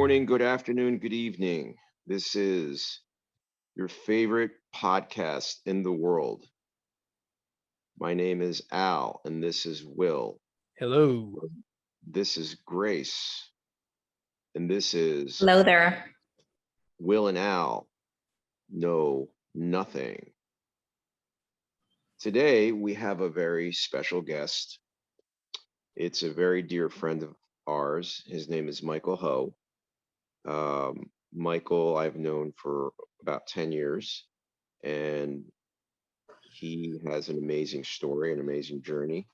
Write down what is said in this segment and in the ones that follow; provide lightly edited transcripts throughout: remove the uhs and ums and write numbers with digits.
morning, good afternoon, good evening. This is your favorite podcast in the world. My name is Al, and this is Will. Hello. This is Grace, and this is Hello there. Will and Al Know Nothing. Today, we have a very special guest. It's a very dear friend of ours. His name is Michael Ho. Michael, I've known for about 10 years, and he has an amazing story, an amazing journey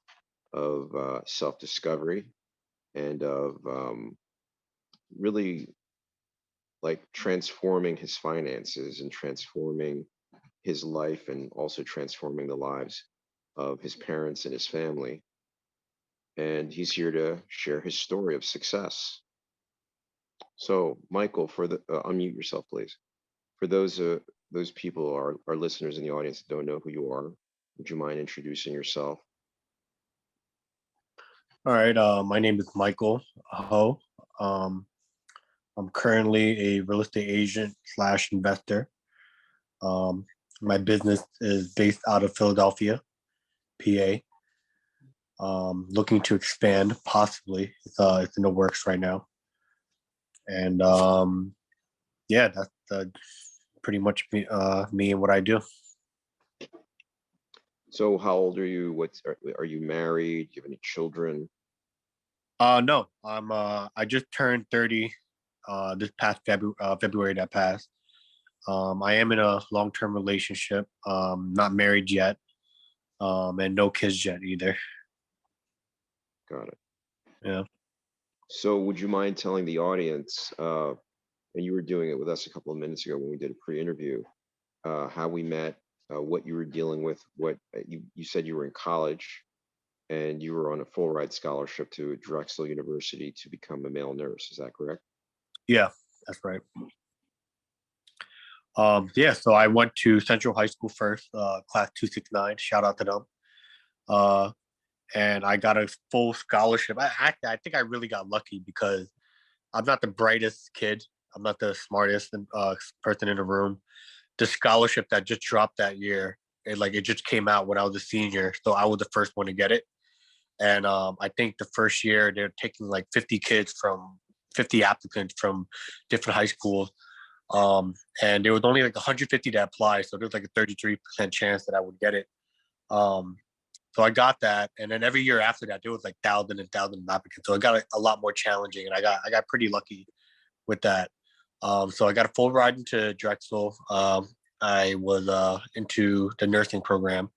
of self-discovery and of really like transforming his finances and transforming his life and also transforming the lives of his parents and his family. And he's here to share his story of success. So, Michael, for the unmute yourself, please. For those people, our listeners in the audience that don't know who you are, would you mind introducing yourself? All right. My name is Michael Ho. I'm currently a real estate agent / investor. My business is based out of Philadelphia, PA. Looking to expand, possibly. It's in the works right now. And yeah, that's pretty much me and what I do. So, how old are you? Are you married? Do you have any children? No, I just turned 30 this past February that passed. I am in a long-term relationship, not married yet, and no kids yet either. Got it. Yeah. So, would you mind telling the audience, and you were doing it with us a couple of minutes ago when we did a pre-interview, how we met, what you were dealing with, what you said you were in college, and you were on a full ride scholarship to Drexel University to become a male nurse. Is that correct? Yeah, that's right. Yeah, so I went to Central High School first, class 269. Shout out to them. And I got a full scholarship. I think I really got lucky because I'm not the brightest kid. I'm not the smartest person in the room. The scholarship that just dropped that year, it just came out when I was a senior, so I was the first one to get it. And I think the first year they're taking like 50 applicants from different high schools. And there was only like 150 that applied, so there was like a 33% chance that I would get it. So I got that, and then every year after that, there was like thousands and thousands of applicants. So it got a lot more challenging, and I got pretty lucky with that. So I got a full ride into Drexel. I was into the nursing program,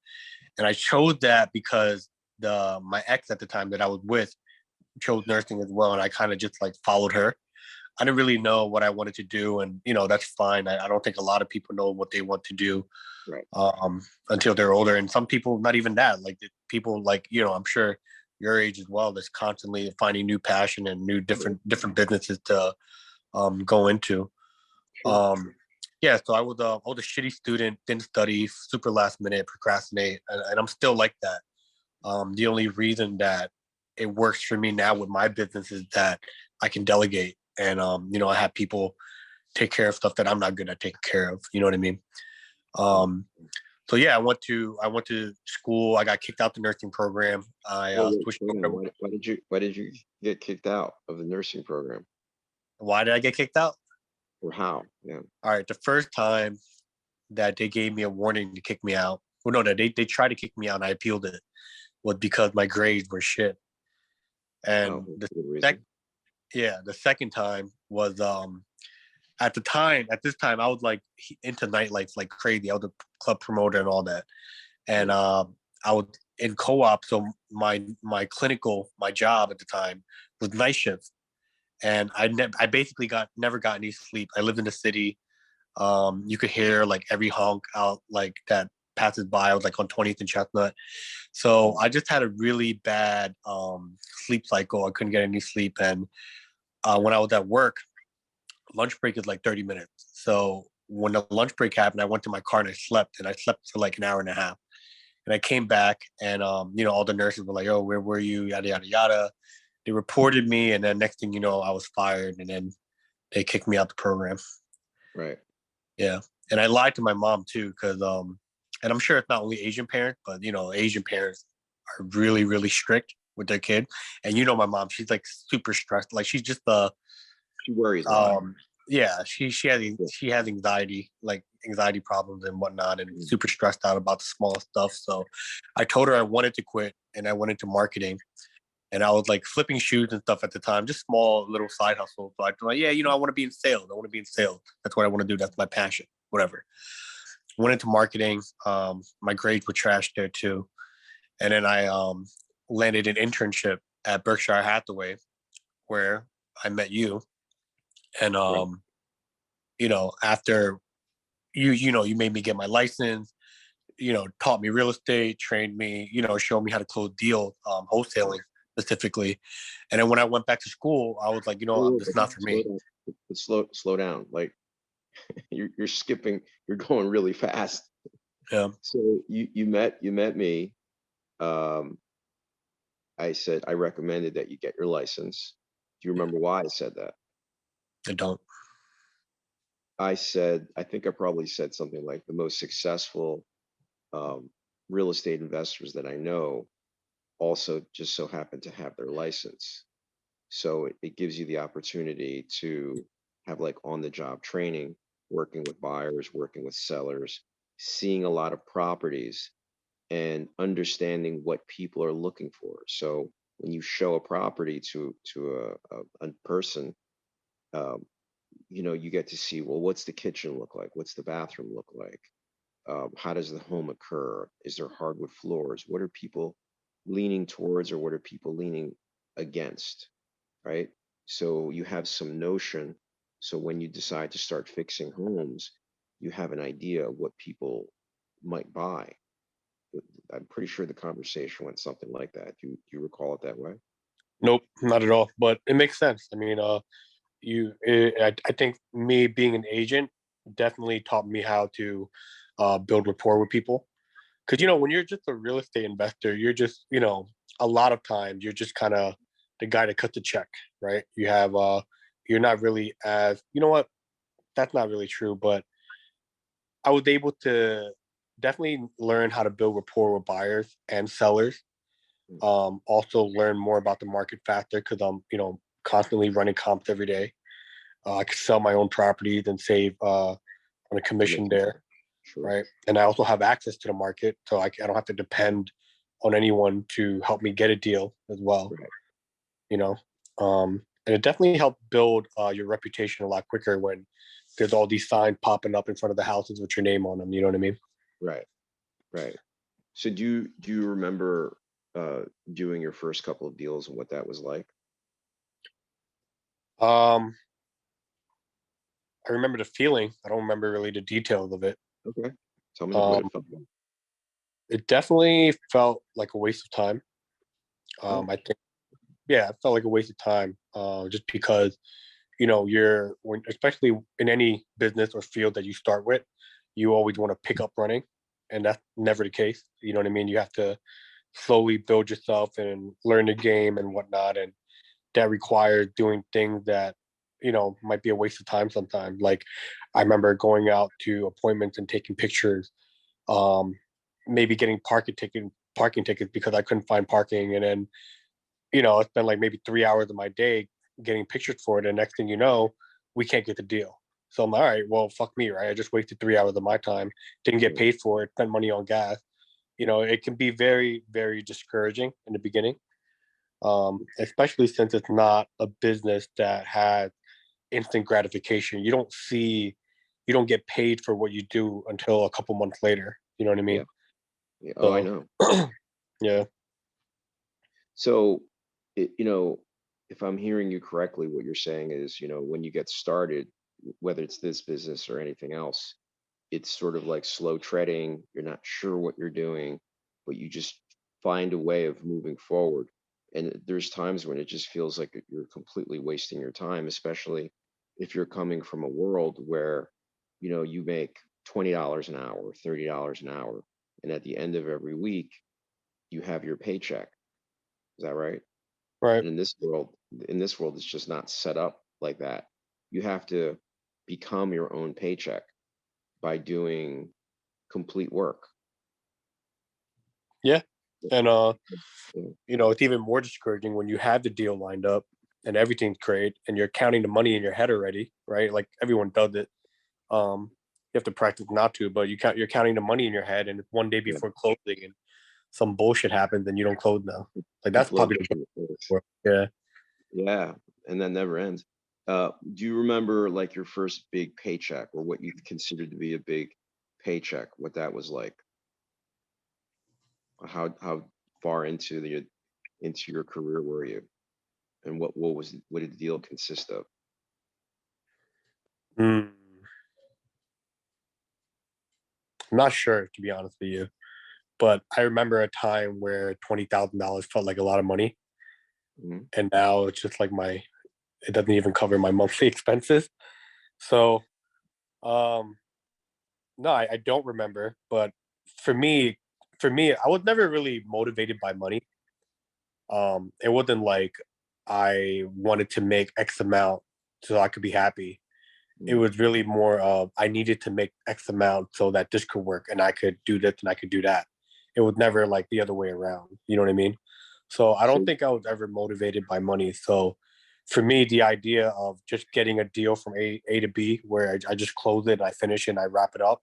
and I chose that because my ex at the time that I was with chose nursing as well, and I kind of just like followed her. I didn't really know what I wanted to do, and that's fine. I don't think a lot of people know what they want to do, right, until they're older, and some people not even that. Like people, like I'm sure your age as well, that's constantly finding new passion and new different businesses to go into. Sure. Yeah, so I was a shitty student, didn't study, super last minute, procrastinate, and I'm still like that. The only reason that it works for me now with my business is that I can delegate, and I have people take care of stuff that I'm not good at taking care of. You know what I mean? So yeah, I went to school. I got kicked out the nursing program. Switched over. Why did you get kicked out of the nursing program? Why did I get kicked out? Or how? Yeah. All right, the first time that they gave me a warning to kick me out. Well, no, they tried to kick me out, and I appealed it. Was because my grades were shit. And the second time was at this time I was like into nightlife like crazy. I was a club promoter and all that. And I was in co-op, so my job at the time was night shift. And I basically never got any sleep. I lived in the city. You could hear like every honk out like that passes by. I was like on 20th and Chestnut. So I just had a really bad sleep cycle. I couldn't get any sleep. And when I was at work, lunch break is like 30 minutes. So when the lunch break happened, I went to my car and I slept for like an hour and a half. And I came back and, all the nurses were like, oh, where were you? Yada, yada, yada. They reported me. And then next thing you know, I was fired. And then they kicked me out the program. Right. Yeah, and I lied to my mom too, because and I'm sure it's not only Asian parents, but Asian parents are really really strict with their kid, and my mom, she's like super stressed, like she's just She worries a lot. um yeah, Yeah. she has anxiety, like anxiety problems and whatnot, and Mm. super stressed out about the smallest stuff. So I told her I wanted to quit and I went into marketing, and I was like flipping shoes and stuff at the time, just small little side hustles. So I was like, yeah, I want to be in sales. I want to be in sales. That's what I want to do. That's my passion. Whatever. Went into marketing. My grades were trash there too, and then I landed an internship at Berkshire Hathaway, where I met you. And Right. after you made me get my license. Taught me real estate, trained me. Showed me how to close deals, wholesaling specifically. And then when I went back to school, I was like, Whoa, whoa, this but is not for slow me. down. Slow down. Like you're skipping. You're going really fast. Yeah, So you met me. Um, I said I recommended that you get your license. Do you remember why I said that? I don't. I said I think I probably said something like the most successful um, real estate investors that I know also just so happen to have their license. So it gives you the opportunity to have like on the job training, working with buyers, working with sellers, seeing a lot of properties and understanding what people are looking for. So when you show a property to a person, um, you get to see, well, what's the kitchen look like? What's the bathroom look like? How does the home occur? Is there hardwood floors? What are people leaning towards, or what are people leaning against? Right? So you have some notion. So when you decide to start fixing homes, you have an idea of what people might buy. I'm pretty sure the conversation went something like that. Do you recall it that way? Nope, not at all. But it makes sense. I mean, I think me being an agent definitely taught me how to build rapport with people. Because when you're just a real estate investor, you're just a lot of times you're just kind of the guy that cuts the check, right? You're not really as what, that's not really true, but I was able to definitely learn how to build rapport with buyers and sellers. Mm. Also learn more about the market faster because I'm constantly running comps every day. I can sell my own properties and save on a commission Commission. there, Sure. right? And I also have access to the market, so I don't have to depend on anyone to help me get a deal as well. Right. You know, and it definitely helped build your reputation a lot quicker when there's all these signs popping up in front of the houses with your name on them. You know what I mean? Right. Right. So do you remember uh, doing your first couple of deals and what that was like? Um, I remember the feeling. I don't remember really the details of it. Okay. Tell me what Um, it felt like. it definitely felt like a waste of time. Oh, I think, yeah, it felt like a waste of time. Just because especially in any business or field that you start with, you always want to pick up running, and that's never the case. You know what I mean? You have to slowly build yourself and learn the game and whatnot, and that requires doing things that might be a waste of time sometimes. Like I remember going out to appointments and taking pictures, um, maybe getting parking tickets because I couldn't find parking, and then I spent like maybe 3 hours of my day getting pictures for it, and next thing you know, we can't get the deal. So I'm like, all right, well, fuck me, right? I just wasted 3 hours of my time, didn't get yeah. paid for it, spent money on gas. It can be very, very discouraging in the beginning, especially since it's not a business that has instant gratification. You don't get paid for what you do until a couple months later. You know what I Yeah. mean? Yeah. Oh, I So, know. yeah, So, if I'm hearing you correctly, what you're saying is, when you get started, whether it's this business or anything else, it's sort of like slow treading. You're not sure what you're doing, but you just find a way of moving forward. And there's times when it just feels like you're completely wasting your time, especially if you're coming from a world where, you make $20 an hour, $30 an hour, and at the end of every week, you have your paycheck. Is that right? right. And in this world, it's just not set up like that. you have to become your own paycheck by doing complete work. Yeah. And Yeah, it's even more discouraging when you have the deal lined up and everything's great and you're counting the money in your head already, right? Like everyone does it. You have to practice not to, but you're counting the money in your head, and one day yeah. before closing, and some bullshit happens, and you don't close now. Like The that's blow probably goes the in your face. worst. Yeah. Yeah, and that never ends. Do you remember like your first big paycheck or what you considered to be a big paycheck, what that was like? How far into your career were you? And what did the deal consist of? Mm, I'm not sure to be honest with you, but I remember a time where $20,000 felt like a lot of money, Mhm. and now it's just like it doesn't even cover my monthly expenses. So, um, no, I don't remember. But for me, I was never really motivated by money. It wasn't like I wanted to make X amount so I could be happy. It Mm. was really more of I needed to make X amount so that this could work and I could do this and I could do that. It was never like the other way around. You know what I mean? So I don't So think I was ever motivated by money. So for me, the idea of just getting a deal from A to B where I just close it and I finish it and I wrap it up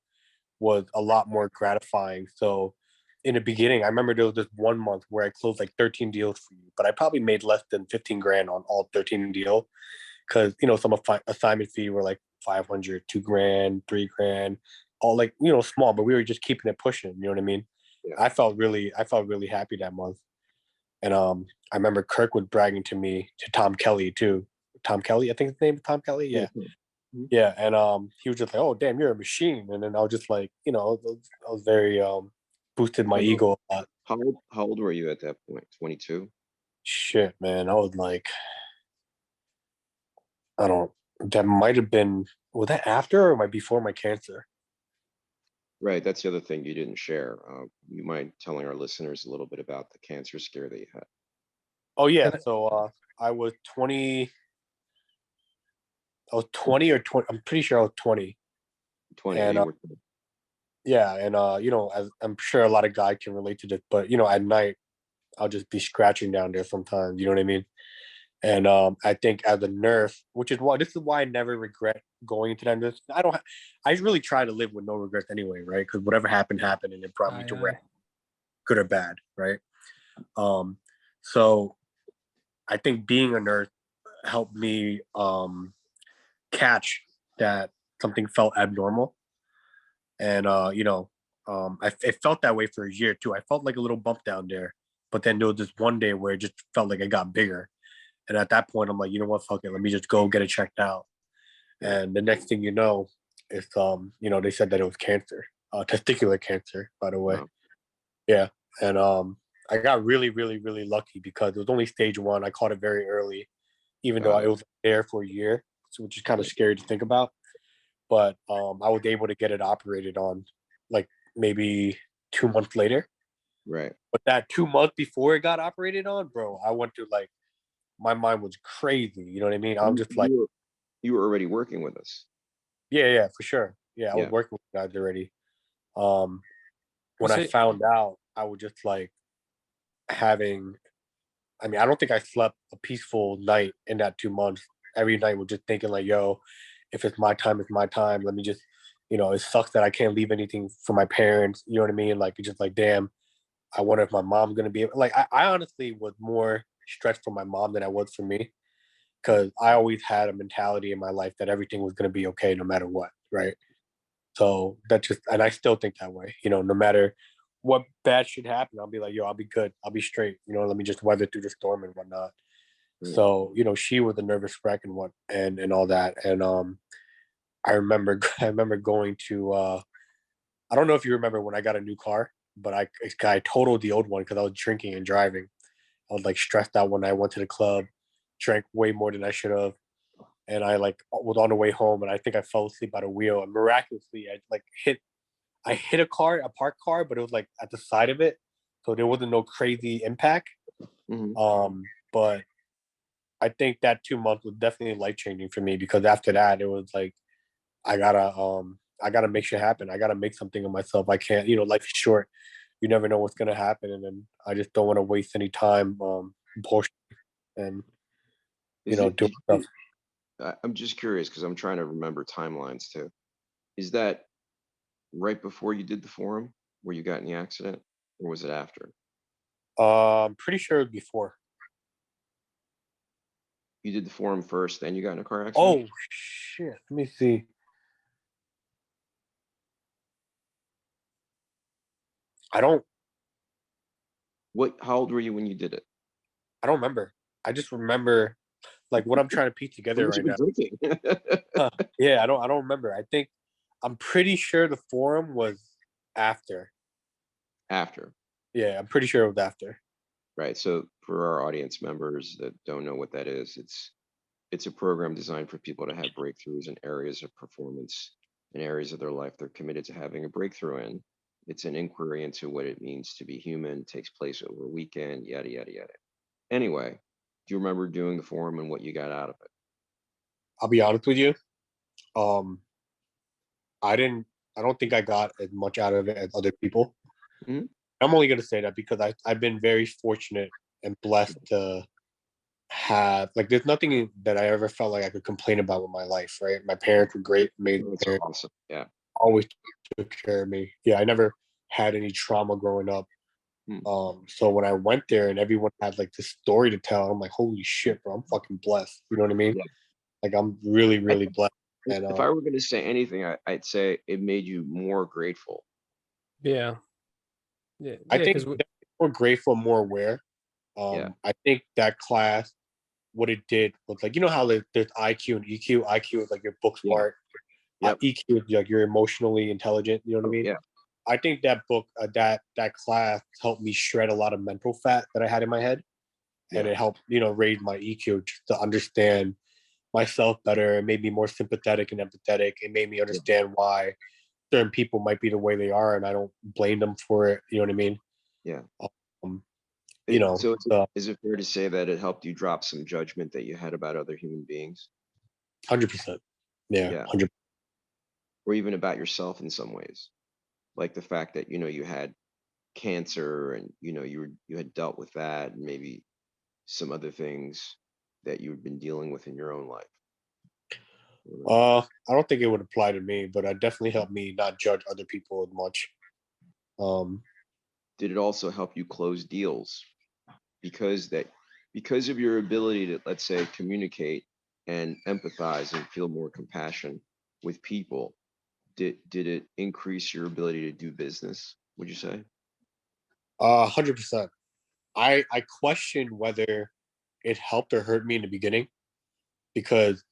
was a lot more gratifying. So in the beginning, I remember there was this 1 month where I closed like 13 deals for you, but I probably made less than 15 grand on all 13 deals because some assignment fee were like 500, 2 grand, 3 grand, all like small, but we were just keeping it pushing. You know what I mean? yeah. I felt really happy that month, and I remember Kirk was bragging to me to Tom Kelly too. Tom Kelly, I think his name is Tom Kelly. Yeah. Yeah, Mhm. yeah, and he was just like, "Oh, damn, you're a machine," and then I was just like, I was very boosted my How ego a lot. how old were you at that point? 22? Shit, man, I was like, I don't. That might have been. Was that after or before my cancer? Right, that's the other thing you didn't share. You mind telling our listeners a little bit about the cancer scare that you had? Oh yeah, so I was 20. I was 20 or 20. I'm pretty sure I was 20, 20, yeah, and you were. yeah, and as I'm sure a lot of guys can relate to this, but at night I'll just be scratching down there sometimes. You know what I mean? And I think as a nurse, which is why this is why I never regret going into that nurse. I really try to live with no regrets anyway, right? Because whatever happened happened, and it brought me Aye, to where aye. good or bad, right? Um, so I think being a nurse helped me catch that something felt abnormal, and it felt that way for a year too. I felt like a little bump down there, but then there was this one day where it just felt like it got bigger, and at that point I'm like, you know what, fuck it, let me just go get it checked out. Right. And the next thing you know, it's they said that it was cancer, testicular cancer, by the way. Wow. Yeah, and I got really, really, really lucky because it was only stage one. I caught it very early, even though Got it it. was there for a year, which is kind of Right. scary to think about. But I was able to get it operated on, like maybe 2 months later. Right. But that 2 months before it got operated on, bro, I went to like my mind was crazy. You know what I mean? I'm You just like, you were you were already working with us. yeah, yeah, for sure. Yeah, I was Yeah. working with guys already. Um, You when I say found out, I was just like having. I mean, I don't think I slept a peaceful night in that 2 months. Every night was just thinking like, yo, if it's my time, it's my time. Let me just, it sucks that I can't leave anything for my parents. You know what I mean? Like, it's just like, damn, I wonder if my mom's gonna be able. Like, I honestly was more stressed for my mom than I was for me because I always had a mentality in my life that everything was gonna be okay no matter what, right? So that just, and I still think that way. No matter what bad shit happen, I'll be like, yo, I'll be good, I'll be straight. Let me just weather through the storm and whatnot. Right. So she was a nervous wreck and and all that. And I remember I remember going to I don't know if you remember when I got a new car, but I totaled the old one because I was drinking and driving. I was like stressed out when I went to the club, drank way more than I should have, and I like was on the way home, and I think I fell asleep at a wheel, and miraculously I hit a parked car, but it was like at the side of it, so there wasn't no crazy impact. Mhm. But I think that 2 months was definitely life changing for me because after that it was like I gotta make shit happen. I gotta make something of myself. I can't, life is short. You never know what's gonna happen, and then I just don't want to waste any time bullshit and Is it, doing did stuff. you, I'm just curious because I'm trying to remember timelines too. Is that right before you did the forum where you got in the accident, or was it after? Pretty sure it was before. You did the forum first, then you got in a car accident? Oh shit! Let me see. I don't. How old were you when you did it? I don't remember. I just remember like what I'm trying to piece How together much you right been now. drinking? Yeah, I don't remember. I'm pretty sure the forum was after. After. Yeah, I'm pretty sure it was after. Right. So for our audience members that don't know what that is, it's a program designed for people to have breakthroughs in areas of performance, in areas of their life they're committed to having a breakthrough in. It's an inquiry into what it means to be human, takes place over a weekend, yada yada yada. Anyway, do you remember doing the forum and what you got out of it? I'll be honest with you. Um, I didn't. I don't think I got as much out of it as other people. Mhm. I'm only gonna say that because I've been very fortunate and blessed to have like there's nothing that I ever felt like I could complain about with my life. Right, my parents were great, amazing That's parents, awesome. Yeah. always took care of me. Yeah, I never had any trauma growing up. Hmm. So when I went there and everyone had like this story to tell, I'm like, holy shit, bro, I'm fucking blessed. You know what I mean? Yeah. Like I'm really, I really think blessed. And if I were going to say anything, I'd say it made you more grateful. Yeah. Yeah. I Yeah. think Because more grateful, more aware. Yeah. I think that class, what it did was like, how there's IQ and EQ. IQ is like your book Yeah. smart. Yep. EQ is like you're emotionally intelligent. You know what I Oh, mean? yeah. I think that book, that class helped me shred a lot of mental fat that I had in my head, and Yeah. it helped raise my EQ just to understand myself better. It made me more sympathetic and empathetic. It made me Yeah. understand why certain people might be the way they are, and I don't blame them for it. You know what I mean? Yeah. Um, So so is it fair to say that it helped you drop some judgment that you had about other human beings? 100%. Yeah, Yeah. 100. Or even about yourself in some ways? Like the fact that, you had cancer and, you had dealt with that and maybe some other things that you've been dealing with in your own life. I don't think it would apply to me, but it definitely helped me not judge other people as much. Um, Did it also help you close deals because of your ability to, let's say, communicate and empathize and feel more compassion with people? Did it increase your ability to do business, would you say? 100%. I questioned whether it helped or hurt me in the beginning because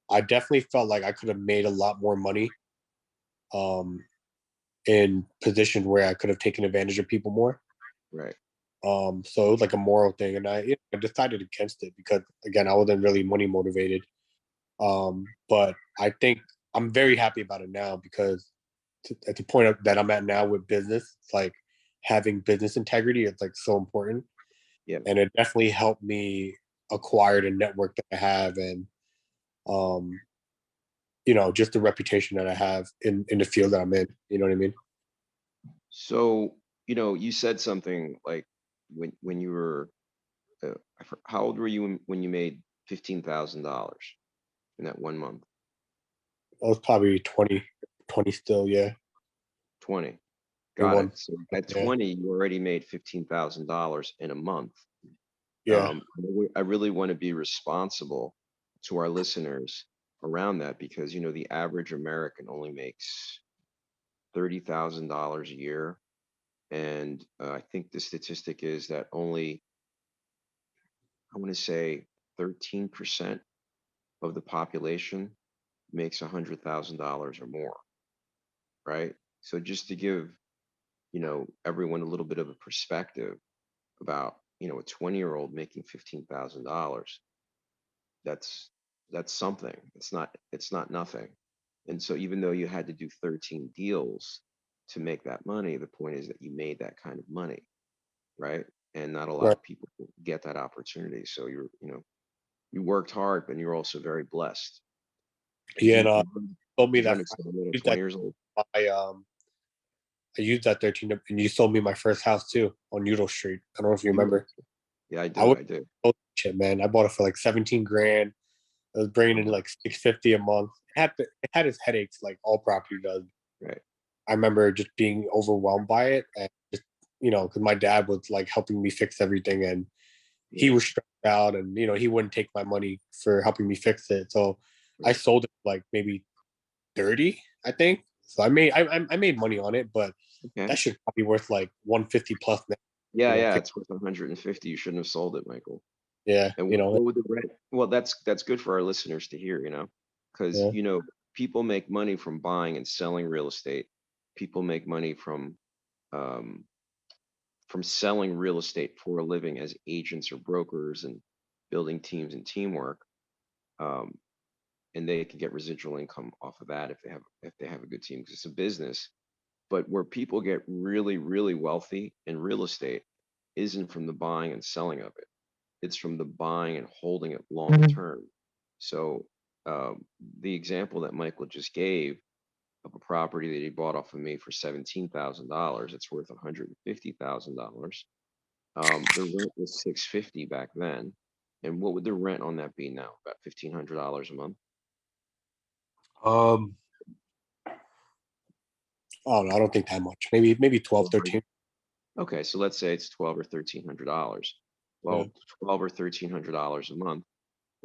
I definitely felt like I could have made a lot more money um, in positions where I could have taken advantage of people more. Right. So it was like a moral thing, and I decided against it because again, I wasn't really money motivated. But I think I'm very happy about it now because at the point that I'm at now with business, it's like having business integrity is like so important, Yeah. and it definitely helped me acquire the network that I have and um, just the reputation that I have in the field that I'm in. You know what I mean? So, you said something like when you were how old were you when you made $15,000 in that 1 month? I was probably 20 still, yeah, 20. Got it. 21. So at Yeah, 20, you already made $15,000 in a month. yeah. I really want to be responsible to our listeners around that because the average American only makes $30,000 a year, and I think the statistic is that only I want to say 13% of the population makes $100,000 or more, right? So just to give everyone a little bit of a perspective about a 20-year-old making $15,000, that's something. It's not nothing. And so even though you had to do 13 deals to make that money, the point is that you made that kind of money, right? And not a lot Right. of people get that opportunity. So you're you worked hard, but you're also very blessed. Yeah, and told me Did you that understand that at used 20 that years old? I used that 13, and you sold me my first house too on Udall Street. I don't know if you remember. Yeah, I I do. would I do. shit, man. I bought it for like 17 grand. I was bringing in like 650 a month. It had its headaches like all property does. Right. I remember just being overwhelmed by it, and just because my dad was like helping me fix everything, and he was stressed out, and he wouldn't take my money for helping me fix it. So I sold it like maybe 30, I think. So I made money on it, but that should probably be worth like 150 plus now. Yeah, it's worth 150. You shouldn't have sold it, Michael. Yeah, And what would the rent? Well, that's good for our listeners to hear, because yeah. People make money from buying and selling real estate. People make money um, from selling real estate for a living as agents or brokers and building teams and teamwork. Um, and they can get residual income off of that if they have a good team, because it's a business. But where people get really, really wealthy in real estate isn't from the buying and selling of it. It's from the buying and holding it long term. So the example that Michael just gave of a property that he bought off of me for $17,000, it's worth $150,000. The rent was $650 back then. And what would the rent on that be now? About $1,500 a month. Oh no, I don't think that much. Maybe 12, 13. Okay, so let's say it's $1,200 or $1,300. Well, $1,200 or $1,300 a month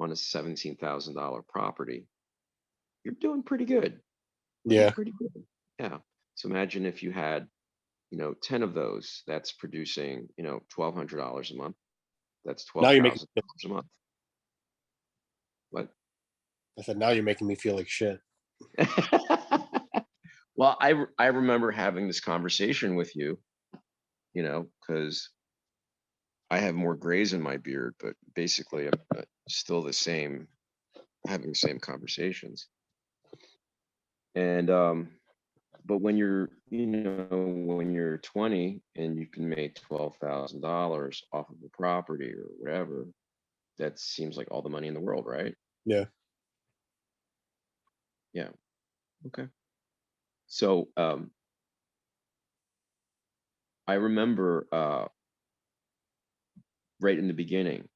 on a $17,000 property, you're doing pretty good. Yeah. Pretty good. Yeah. So imagine if you had, 10 of those, that's producing, $1,200 a month. That's Now you're making. $12,000 a month. What? I said, now you're making me feel like shit. Well, I remember having this conversation with you, because I have more grays in my beard, but basically I'm still the same, having the same conversations. And but when when you're 20 and you can make $12,000 off of a property or whatever, that seems like all the money in the world, right? Yeah. Yeah. Okay. So I remember right in the beginning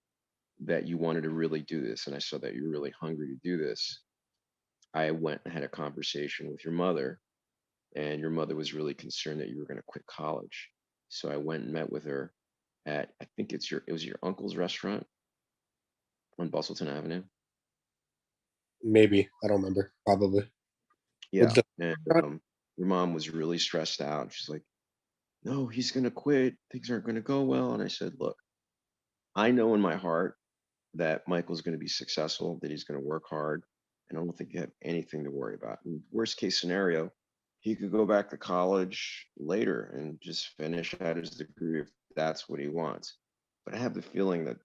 that you wanted to really do this, and I saw that you're really hungry to do this. I went and had a conversation with your mother, and your mother was really concerned that you were going to quit college. So I went and met with her at, I think it was your uncle's restaurant on Bustleton Avenue. Maybe. I don't remember. Probably. Yeah. And your mom was really stressed out. She's like, no, he's going to quit. Things aren't going to go well. And I said, look, I know in my heart that Michael's going to be successful, that he's going to work hard. And I don't think you have anything to worry about. In worst case scenario, he could go back to college later and just finish out his degree if that's what he wants. But I have the feeling that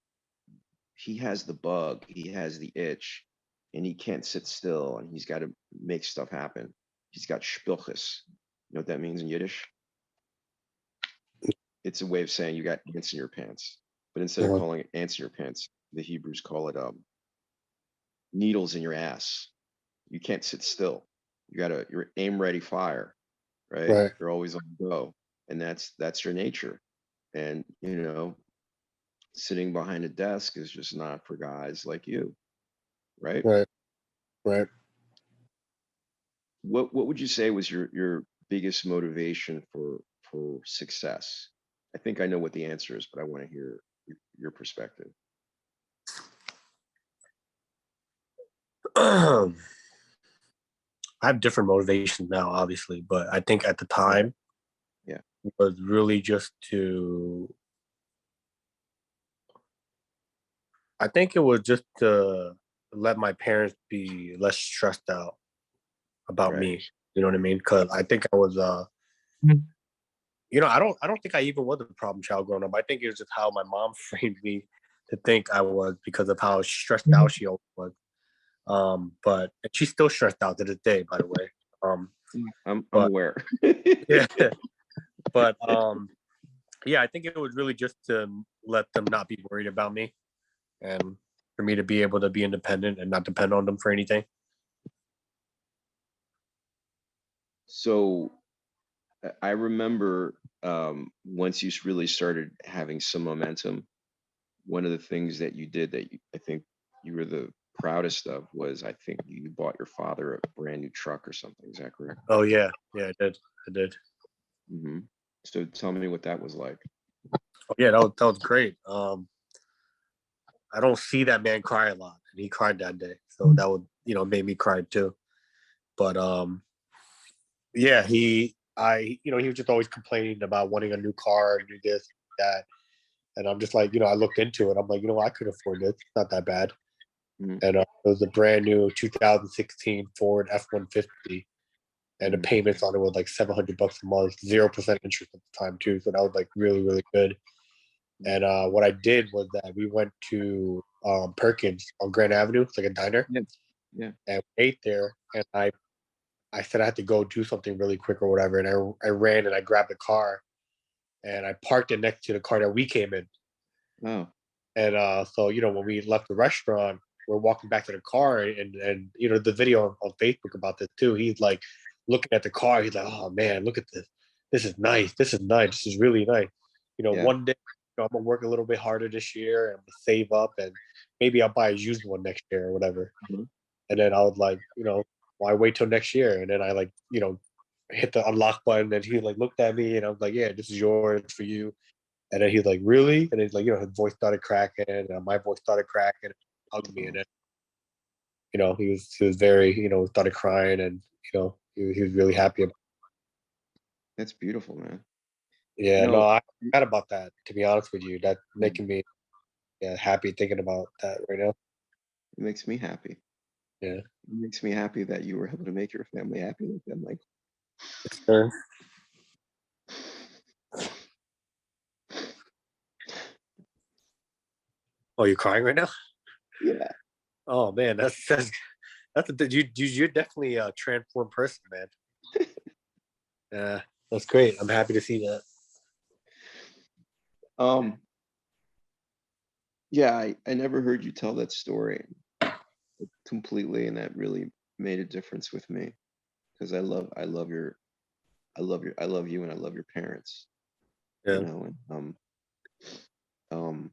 he has the bug, he has the itch, and he can't sit still, and he's got to make stuff happen. He's got spilchus. You know what that means in Yiddish? It's a way of saying you got ants in your pants. But instead of calling it ants in your pants, the Hebrews call it needles in your ass. You can't sit still. You're aim ready fire, right? Right. You're always on the go. And that's your nature. And sitting behind a desk is just not for guys like you, right? Right. Right. What would you say was your biggest motivation for success? I think I know what the answer is, but I want to hear your perspective. I have different motivations now, obviously, but I think at the time, was really just to. I think it was just to let my parents be less stressed out about me. You know what I mean? Because I think I was I don't think I even was a problem child growing up. I think it was just how my mom framed me to think I was because of how stressed out she always was. But she's still stressed out to this day, by the way. I'm aware. Yeah. But I think it was really just to let them not be worried about me. And for me to be able to be independent and not depend on them for anything. So I remember once you really started having some momentum, one of the things that you did that I think you were the proudest of was, I think you bought your father a brand new truck or something. Is that correct? Oh yeah, I did. Hmm. So tell me what that was like. Oh yeah, that was great. I don't see that man cry a lot, and he cried that day, so that would made me cry too. But yeah, he was just always complaining about wanting a new car and do this, that, and I'm just like, I looked into it. I'm like, I could afford this. It's not that bad. Mhm. And it was a brand new 2016 Ford F-150, and the Mhm. payments on it was like $700 a month, 0% interest at the time too. So that was like really, really good. And what I did was that we went to Perkins on Grand Avenue. It's like a diner, Yeah. Yeah. and we ate there. And I said I had to go do something really quick or whatever, and I ran and I grabbed the car and I parked it next to the car that we came in. Oh. And so when we left the restaurant, we're walking back to the car, and the video on Facebook about this too. He's like looking at the car. He's like, "Oh man, look at this. This is nice. This is nice. This is really nice." Yeah. One day, I'm gonna work a little bit harder this year, and I'm gonna save up, and maybe I'll buy a used one next year or whatever. Mhm. And then I was like, why wait till next year? And then I like, hit the unlock button, and he like looked at me, and I was like, yeah, this is yours for you. And then he's like, really? And he's like, his voice started cracking, and my voice started cracking, and hugged me, and then he was very, started crying, and he was really happy. That's beautiful, man. Yeah, no, No, I forgot about that. To be honest with you, that's it making me happy thinking about that right now. makes me happy. Yeah. It makes me happy that you were able to make your family happy with them. Like, Sure. Oh, you're crying right now? yeah, Oh man, you're definitely a transformed person, man. Yeah, that's great. I'm happy to see that. um, yeah. I never heard you tell that story completely, and that really made a difference with me because I love you, and I love your parents. You Yeah. know, and um,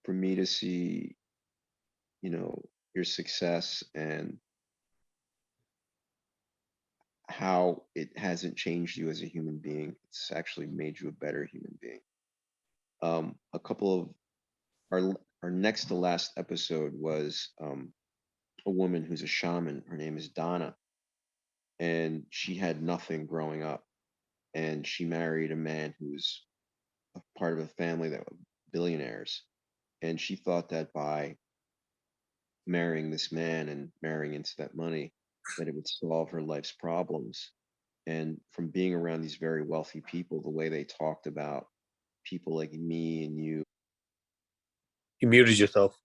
for me to see, you know, your success and how it hasn't changed you as a human being, it's actually made you a better human being. A couple of our next to last episode was a woman who's a shaman. Her name is Donna, and she had nothing growing up, and she married a man who's a part of a family that were billionaires, and she thought that by marrying this man and marrying into that money, that it would solve her life's problems. And from being around these very wealthy people, the way they talked about people like me and you, You muted yourself.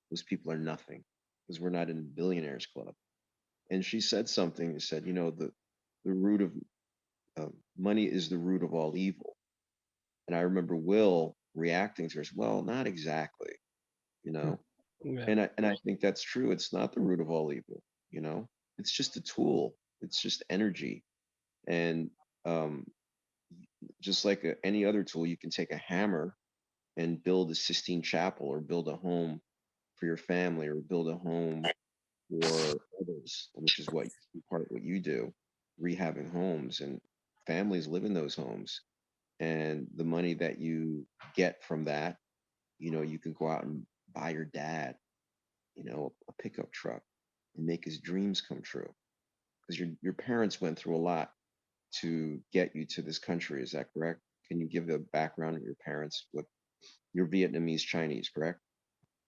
those people are nothing because we're not in the billionaires club. And she said something. She said, the root of money is the root of all evil. And I remember Will reacting to her, well, not exactly, you know. Yeah. And I think that's true. It's not the root of all evil, you know. It's just a tool. It's just energy. And um, just like any other tool, you can take a hammer and build a Sistine Chapel or build a home for your family or build a home for others, which is part of what you do, rehabbing homes, and families live in those homes. And the money that you get from that, you can go out and buy your dad, a pickup truck and make his dreams come true. Because your parents went through a lot to get you to this country. Is that correct? Can you give the background of your parents? What you're Vietnamese Chinese, correct?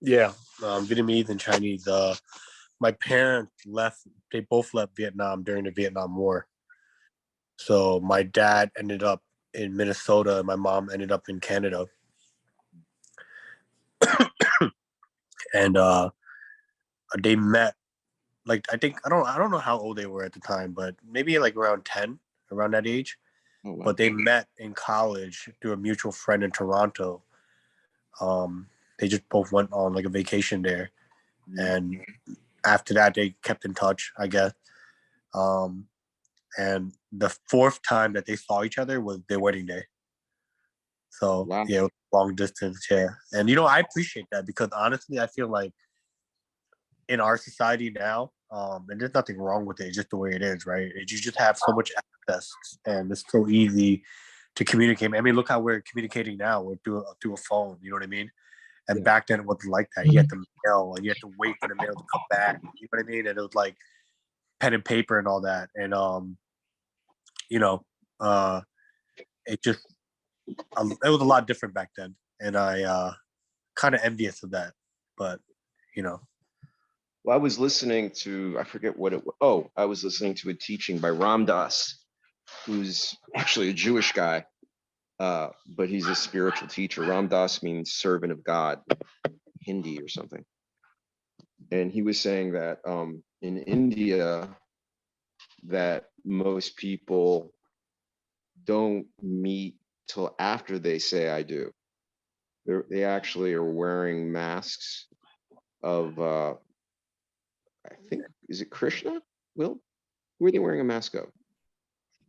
Yeah, Vietnamese and Chinese. My parents left. They both left Vietnam during the Vietnam War. So my dad ended up in Minnesota, and my mom ended up in Canada. And they met. Like I think I don't know how old they were at the time, but maybe like around 10, around that age. Oh, wow. but they met in college through a mutual friend in Toronto. They just both went on like a vacation there, and after that they kept in touch, I guess. And the fourth time that they saw each other was their wedding day. So Wow. yeah, it was long distance, yeah. And I appreciate that because honestly, I feel like in our society now, and there's nothing wrong with it, it's just the way it is, right? You just have so much access, and it's so easy to communicate. I mean, look how we're communicating now. We're through a phone. You know what I mean? And Yeah. back then, it wasn't like that. You had to mail, and you had to wait for the mail to come back. You know what I mean? And it was like pen and paper and all that. And you know, uh, it just it was a lot different back then, and I kind of envious of that. But you know, Well, I was listening to, I forget what it was. Oh, I was listening to a teaching by Ram Dass, who's actually a Jewish guy, but he's a spiritual teacher. Ram Dass means servant of God, Hindi or something. And he was saying that in India, that most people don't meet till after they say I do. They actually are wearing masks of, I think, is it Krishna? Will, who are they wearing a mask of?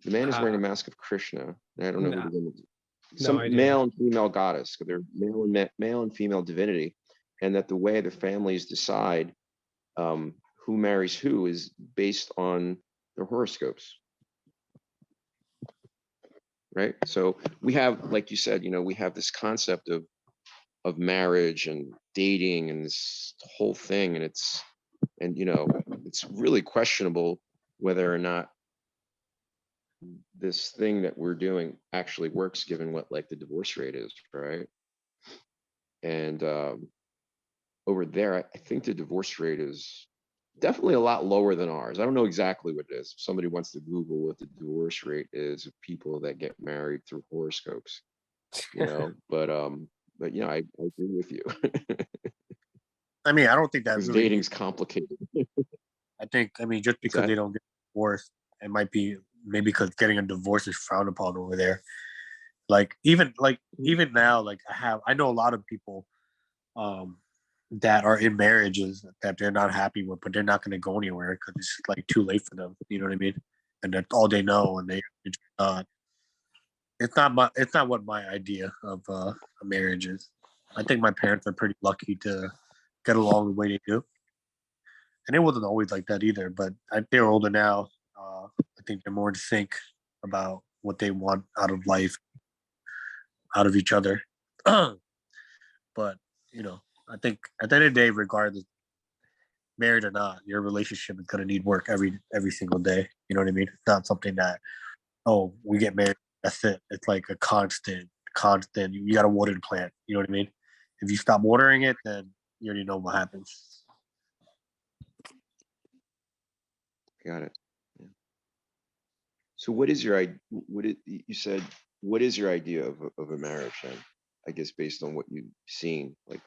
The man is wearing a mask of Krishna. And I don't know who No, the woman is. no Some idea. male and female goddess, because they're male and female divinity, and that the way the families decide who marries who is based on their horoscopes, right? So we have, like you said, we have this concept of marriage and dating and this whole thing, and it's really questionable whether or not this thing that we're doing actually works, given what like the divorce rate is, right? And over there, I think the divorce rate is definitely a lot lower than ours. I don't know exactly what it is. If somebody wants to Google what the divorce rate is of people that get married through horoscopes, but I agree with you. I mean, I don't think that Because really. dating's complicated. I mean, just What's because that? they don't get divorced, it might be maybe because getting a divorce is frowned upon over there. Like even now, like I know a lot of people um that are in marriages that they're not happy with, but they're not going to go anywhere because it's just, like too late for them. You know what I mean? And that's all they know, and it's not what my idea of a marriage is. I think my parents are pretty lucky to get along the way they do, and it wasn't always like that either. But they're older now. I think they're more in sync about what they want out of life, out of each other. But I think at the end of the day, regardless, married or not, your relationship is gonna need work every single day. You know what I mean? It's not something that we get married, that's it. It's like a constant. You got to water the plant. You know what I mean? If you stop watering it, then you already know what happens. Got it. Yeah. So what is your you said, what is your idea of a marriage then? I guess based on what you've seen, like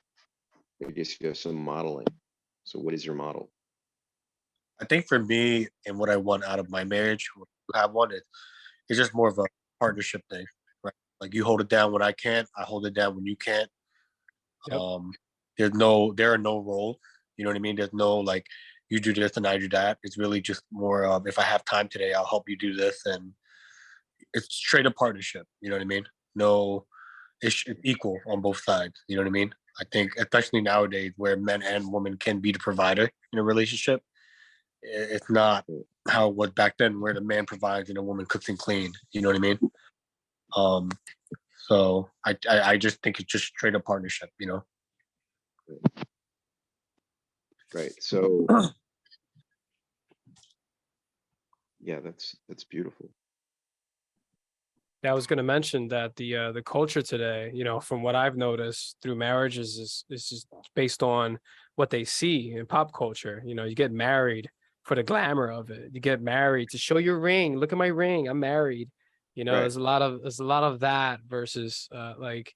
I guess you have some modeling. So what is your model? I think for me and what I want out of my marriage, when you have one, it's just more of a partnership thing, right? Like you hold it down when I can't, I hold it down when you can't. Yep. Um, there are no roles. You know what I mean? There's no like you do this and I do that. It's really just more of if I have time today, I'll help you do this, and it's straight up partnership. You know what I mean? No, it's equal on both sides. You know what I mean? I think especially nowadays where men and women can be the provider in a relationship, it's not how it was back then where the man provides and the woman cooks and cleans. You know what I mean? Um, so I just think it's just straight up partnership. Right. So yeah, that's beautiful. I was going to mention that the culture today, from what I've noticed through marriages is just based on what they see in pop culture. You get married for the glamour of it. You get married to show your ring. Look at my ring. I'm married. Right. There's a lot of that versus like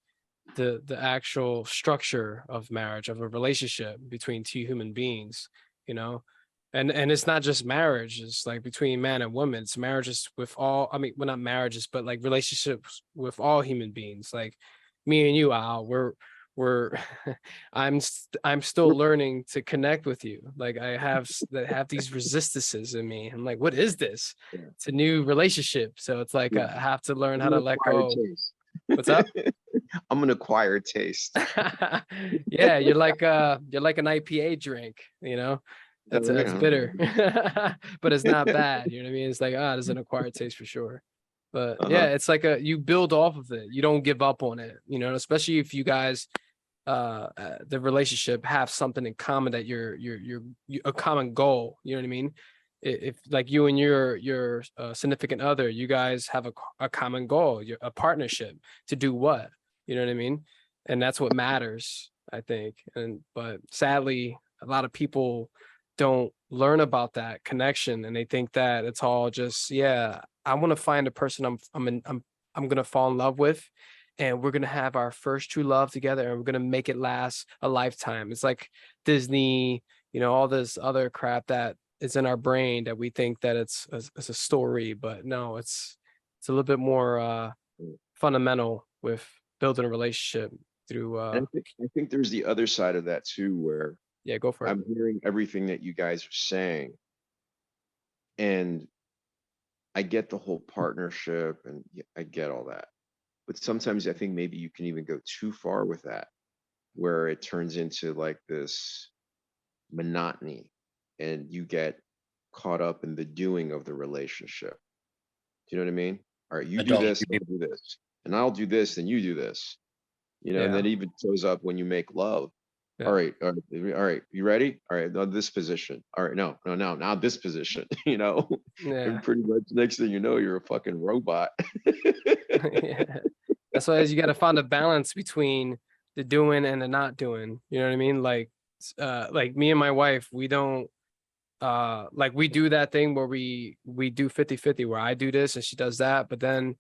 the actual structure of marriage, of a relationship between two human beings. You know, And it's not just marriage, it's like between man and woman. It's marriages with all, I mean, well, not marriages, but like relationships with all human beings. Like me and you, Al, we're I'm still learning to connect with you. Like I have these resistances in me. I'm like, what is this? Yeah. It's a new relationship. So it's like Yeah. I have to learn how I'm to an let acquired go. taste. What's up? I'm an acquired taste. Yeah, you're like an IPA drink, you know. All right, That's bitter, but it's not bad. You know what I mean? It's like, there's an acquired taste for sure. But yeah, Uh-huh. it's like you build off of it. You don't give up on it, you know, especially if you guys the relationship have something in common, that you're a common goal. You know what I mean? If like you and your significant other, you guys have a common goal, a partnership to do what? You know what I mean? And that's what matters, I think. And but sadly, a lot of people don't learn about that connection, and they think that it's all just, yeah, I want to find a person I'm gonna fall in love with, and we're gonna have our first true love together, and we're gonna make it last a lifetime. It's like Disney, you know, all this other crap that is in our brain that we think that it's a story, but no, it's a little bit more fundamental with building a relationship through And I think there's the other side of that too, where yeah, go for it. I'm hearing everything that you guys are saying, and I get the whole partnership, and I get all that. But sometimes I think maybe you can even go too far with that, where it turns into like this monotony, and you get caught up in the doing of the relationship. Do you know what I mean? All right, you do Adult. this, I'll do this, and I'll do this, then you do this. And Yeah, then even shows up when you make love. All yeah, right, all right, all right, you ready? All right, now this position. All right, no, no, no, now this position, yeah. and pretty much next thing you know, you're a fucking robot. Yeah. That's why you got to find a balance between the doing and the not doing. You know what I mean? Like me and my wife, we don't like we do that thing where we do 50-50, where I do this and she does that, but then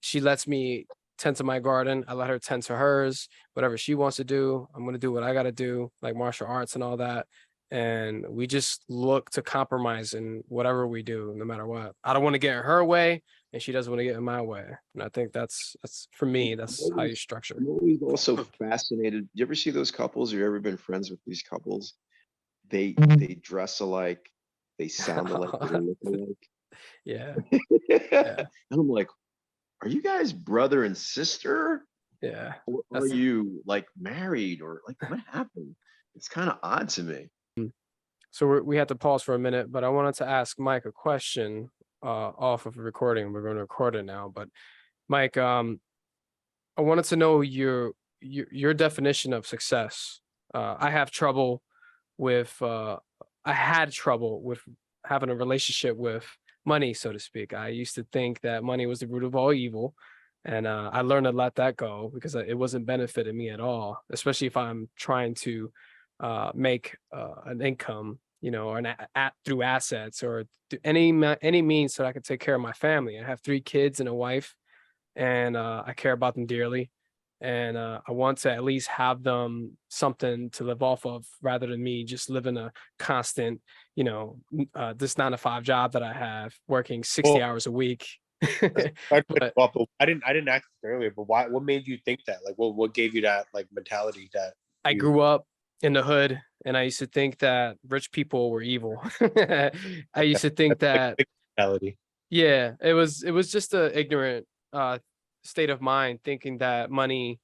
she lets me tend to my garden. I let her tend to hers. Whatever she wants to do, I'm gonna do what I gotta do, like martial arts and all that. And we just look to compromise in whatever we do, no matter what. I don't want to get in her way, and she doesn't want to get in my way. And I think that's for me, I'm that's how you always, structure. I'm always also fascinated. You ever see those couples? Have you ever been friends with these couples? They dress alike, they sound alike, they look alike. Yeah, And yeah, I'm like, are you guys brother and sister? yeah. Or are That's you like married, or like what happened? It's kind of odd to me. so we had to pause for a minute, but I wanted to ask Mike a question off of the recording. We're going to record it now, but Mike, I wanted to know your definition of success. I have trouble with I had trouble with having a relationship with money, so to speak. I used to think that money was the root of all evil, and I learned to let that go because it wasn't benefiting me at all, especially if I'm trying to make an income, you know, or through assets or any means so I can take care of my family. I have 3 kids and a wife, and I care about them dearly. And I want to at least have them something to live off of, rather than me just living a constant, you know, this 9 to 5 job that I have, working 60 Well, hours a week. sorry to But interrupt, but I didn't ask this earlier, but why? What made you think that? Like, what gave you that like mentality that I you grew up in the hood, and I used to think that rich people were evil. I used to think that's like that, big mentality? yeah, it was just a ignorant state of mind, thinking that money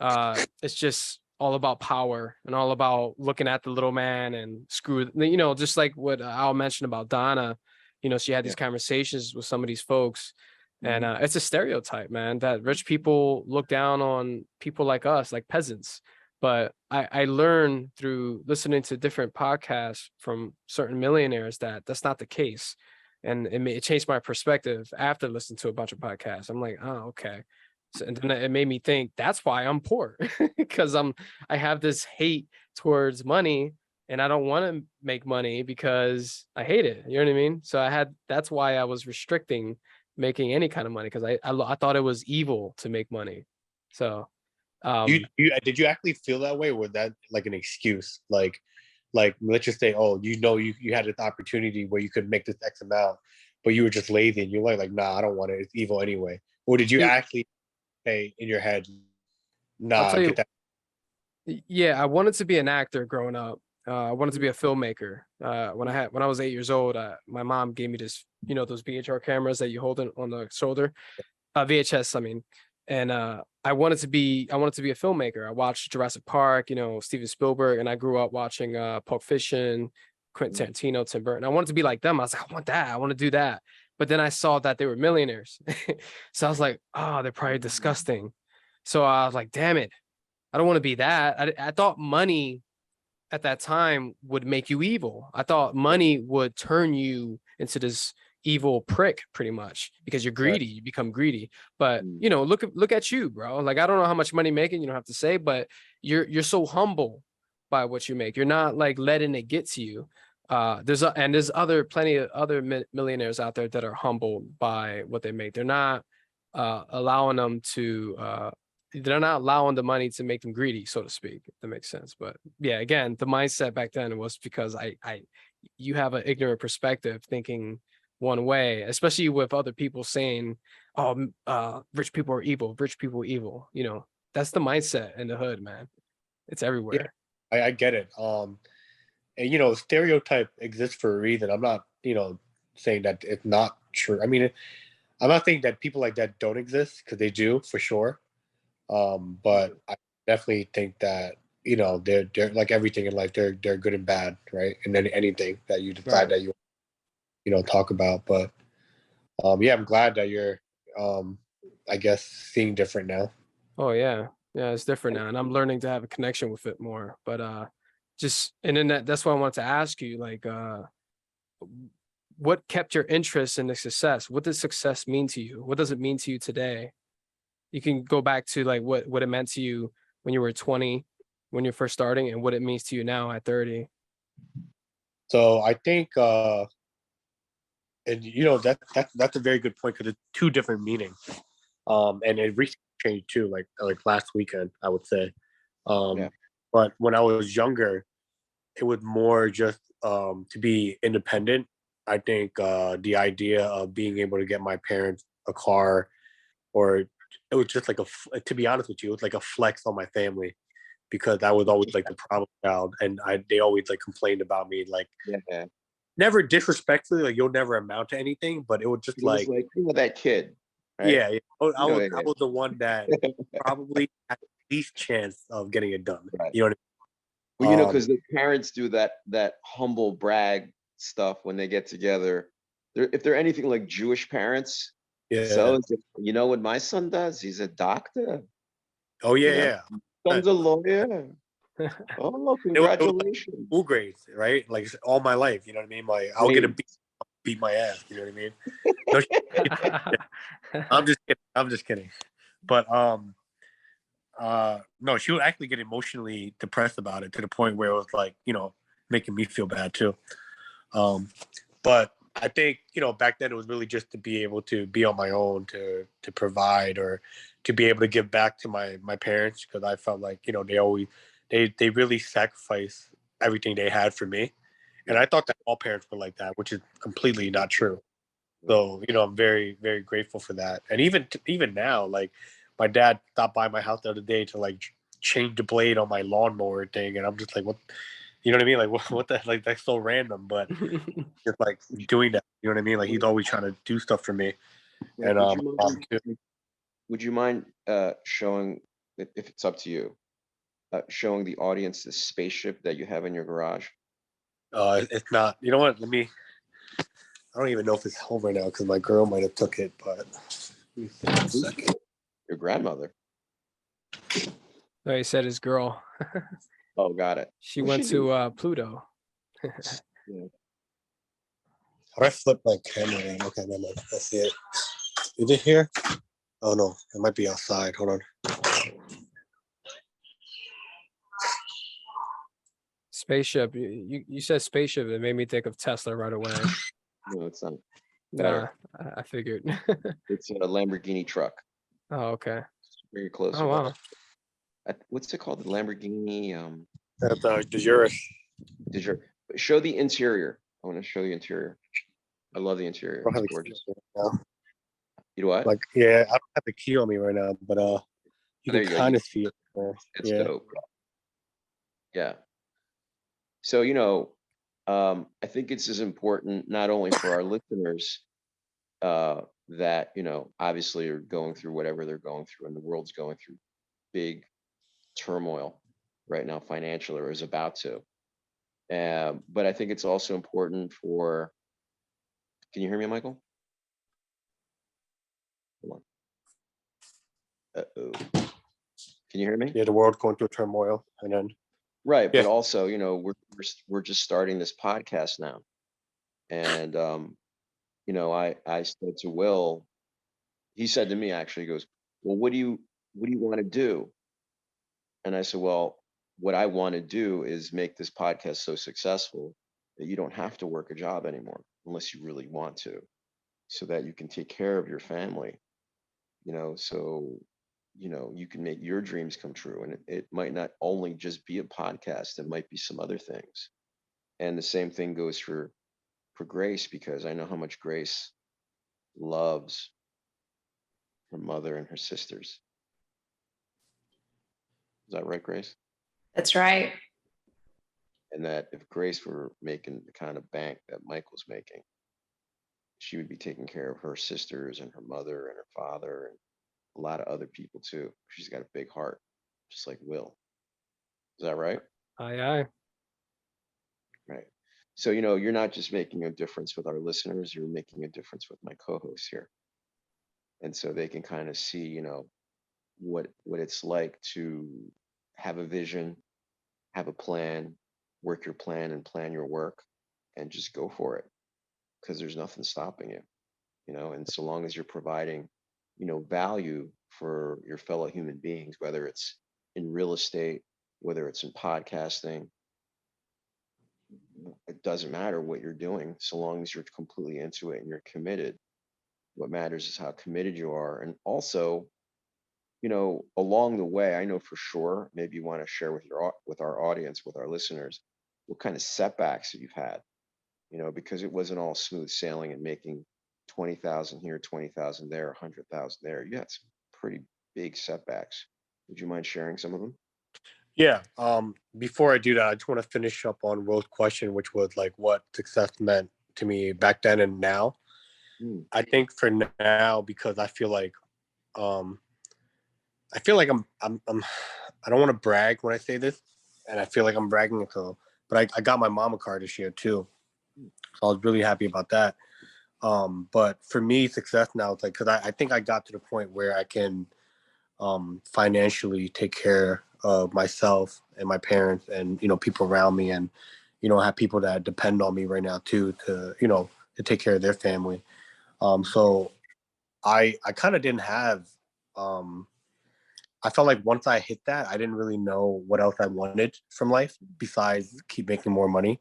it's just all about power and all about looking at the little man and screw, you know, just like what I'll mention about Donna. You know, she had Yeah. these conversations with some of these folks, and Mhm. it's a stereotype, man, that rich people look down on people like us, like peasants. But I learned through listening to different podcasts from certain millionaires that that's not the case. And it changed my perspective after listening to a bunch of podcasts. I'm like, oh, okay. So, and then it made me think that's why I'm poor, because I have this hate towards money, and I don't want to make money because I hate it. You know what I mean? So that's why I was restricting making any kind of money, because I thought it was evil to make money. So You, um you did you actually feel that way, or was that like an excuse? Like, Like, let's just say, oh, you had this opportunity where you could make this X amount, but you were just lazy and you're like, nah, I don't want it. It's evil anyway. Or did you It- actually say in your head, I'll nah, tell get you, that? yeah, I wanted to be an actor growing up. I wanted to be a filmmaker. When I was 8 years old, my mom gave me this, those VHR cameras that you hold on the shoulder, VHS, I mean. And I wanted to be a filmmaker. I watched Jurassic Park, Steven Spielberg, and I grew up watching Pulp Fiction, Quentin Tarantino, Tim Burton. I wanted to be like them. I was like, I want that. I want to do that. But then I saw that they were millionaires. So I was like, oh, they're probably disgusting. So I was like, damn it. I don't want to be that. I thought money at that time would make you evil. I thought money would turn you into this evil prick pretty much because you're Right. greedy, you become greedy. But Mm. look at you, bro. Like I don't know how much money you're making, you don't have to say, but you're so humble by what you make. You're not like letting it get to you. There's plenty of other millionaires out there that are humbled by what they make. Allowing them to they're not allowing the money to make them greedy, so to speak, if that makes sense. But yeah, again, the mindset back then was because you have an ignorant perspective thinking one way, especially with other people saying, oh, rich people are evil, rich people are evil. That's the mindset in the hood, man. It's Yeah, everywhere. I get it. And stereotype exists for a reason. I'm not, saying that it's not true. I mean, I'm not saying that people like that don't exist because they do for sure. But I definitely think that they're like everything in life. They're good and bad, right? And then anything that you decide Right. that you talk about. But yeah, I'm glad that you're I guess seeing different now. Oh yeah. Yeah, it's different now. And I'm learning to have a connection with it more. But and then that's why I wanted to ask you, like, what kept your interest in the success? What does success mean to you? What does it mean to you today? You can go back to like what it meant to you when you were 20, when you're first starting, and what it means to you now at 30. So I think and that's a very good point because it's two different meanings. And it recently changed too, like last weekend, I would say. Yeah. But when I was younger, it was more just to be independent. I think the idea of being able to get my parents a car, or it was just like to be honest with you, it was like a flex on my family because I was always like the problem child, and they always like complained about me, like Yeah. never disrespectfully, like you'll never amount to anything, but it was just It was like, like, that kid, right? yeah, I was Yeah. the one that probably had the least chance of getting it done. Right. You know what Well, I mean? because the parents do that humble brag stuff when they get together. If they're anything like Jewish parents, so Yeah. it's just, what my son does? He's a doctor. Oh yeah, You know, yeah. son's a lawyer. Oh, It was like congratulations. school grades, right? Like all my life. You know what I mean? Like I'll get a Grades. beat my ass. You know what I mean? No, I'm just kidding. I'm just kidding. But no, she would actually get emotionally depressed about it to the point where it was like, making me feel bad too. But I think, back then it was really just to be able to be on my own, to provide, or to be able to give back to my parents, because I felt like, they really sacrificed everything they had for me. And I thought that all parents were like that, which is completely not true. So, I'm very, very grateful for that. And even now, like my dad stopped by my house the other day to like change the blade on my lawnmower thing. And I'm just like, what, you know what I mean? Like, what the, like, that's so random, but just like doing that, you know what I mean? Like he's always trying to do stuff for me. Yeah, And would you mind showing, if it's up to you, showing the audience the spaceship that you have in your garage? it's not, you know what? I don't even know if it's home right now because my girl might have took it, but Your grandmother. No, he said his girl. Oh, got it. She What's went she do? to Pluto. Yeah. how do I flip my camera in? Okay, never mind. I see it. Is it here? Oh no, it might be outside. Hold on. Spaceship. You said spaceship. It made me think of Tesla right away. No, it's not. Nah, Better. I figured. It's a Lamborghini truck. Oh, okay. Very close. Oh wow. What's it called? The Lamborghini. That's the Urus. Did you show the interior? I want to show the interior. I love the interior. I don't It's have a key gorgeous. on me right now. You know what? Like, yeah, I don't have the key on me right now, but you There can you go. kind of see it. It's Yeah. dope. Yeah. So, I think it's as important not only for our listeners that, obviously are going through whatever they're going through, and the world's going through big turmoil right now, financially, or is about to. But I think it's also important for. Can you hear me, Michael? Hold on. Uh-oh. Can you hear me? Yeah, the world going through turmoil, and then Right, yeah, but also, we're just starting this podcast now, and I said to Will, he said to me actually, he goes, "Well, what do you want to do?" And I said, "Well, what I want to do is make this podcast so successful that you don't have to work a job anymore unless you really want to, so that you can take care of your family, so you can make your dreams come true. And it might not only just be a podcast, it might be some other things." And the same thing goes for Grace, because I know how much Grace loves her mother and her sisters. Is that right, Grace? That's right. And that if Grace were making the kind of bank that Michael's making, she would be taking care of her sisters and her mother and her father and a lot of other people too. She's got a big heart, just like Will. Is that right? Aye, aye. Right. So, you're not just making a difference with our listeners, you're making a difference with my co-hosts here. And so they can kind of see, what it's like to have a vision, have a plan, work your plan and plan your work, and just go for it, because there's nothing stopping you, and so long as you're providing, value for your fellow human beings, whether it's in real estate, whether it's in podcasting, it doesn't matter what you're doing, so long as you're completely into it and you're committed. What matters is how committed you are. And also, along the way, I know for sure, maybe you want to share with our audience, with our listeners, what kind of setbacks that you've had, because it wasn't all smooth sailing and making 20,000 here, 20,000 there, 100,000 there. You had some pretty big setbacks. Would you mind sharing some of them? yeah. Before I do that, I just want to finish up on Will's question, which was like what success meant to me back then and now. Mm, I think for now, because um, I feel like I don't want to brag when I say this, and I feel like I'm bragging. So, but I got my mom a car this year too, so I was really happy about that. But for me, success now is like, because I think I got to the point where I can financially take care of myself and my parents and people around me, and have people that depend on me right now too to take care of their family. So I kind of didn't have. I felt like once I hit that, I didn't really know what else I wanted from life besides keep making more money.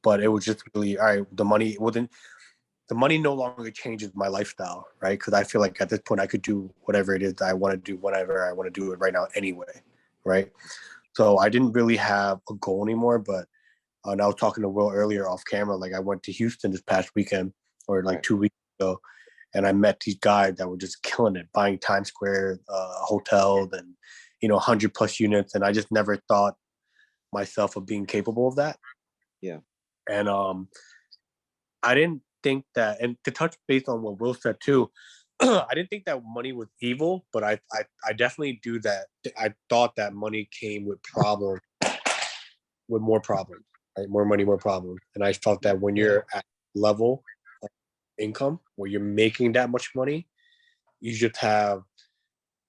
But it was just really all right. The money no longer changes my lifestyle, right? Because I feel like at this point I could do whatever it is that I want to do whenever I want to do it right now anyway, right? So I didn't really have a goal anymore. But and I was talking to Will earlier off camera. Like I went to Houston this past weekend, or like right. 2 weeks ago, and I met these guys that were just killing it, buying Times Square hotels and 100+ units, and I just never thought myself of being capable of that. Yeah. And I didn't think that, and to touch base on what Will said too, I didn't think that money was evil, but I definitely do that. I thought that money came with more problems, right? More money, more problems. And I felt that when you're at level of income where you're making that much money, you just have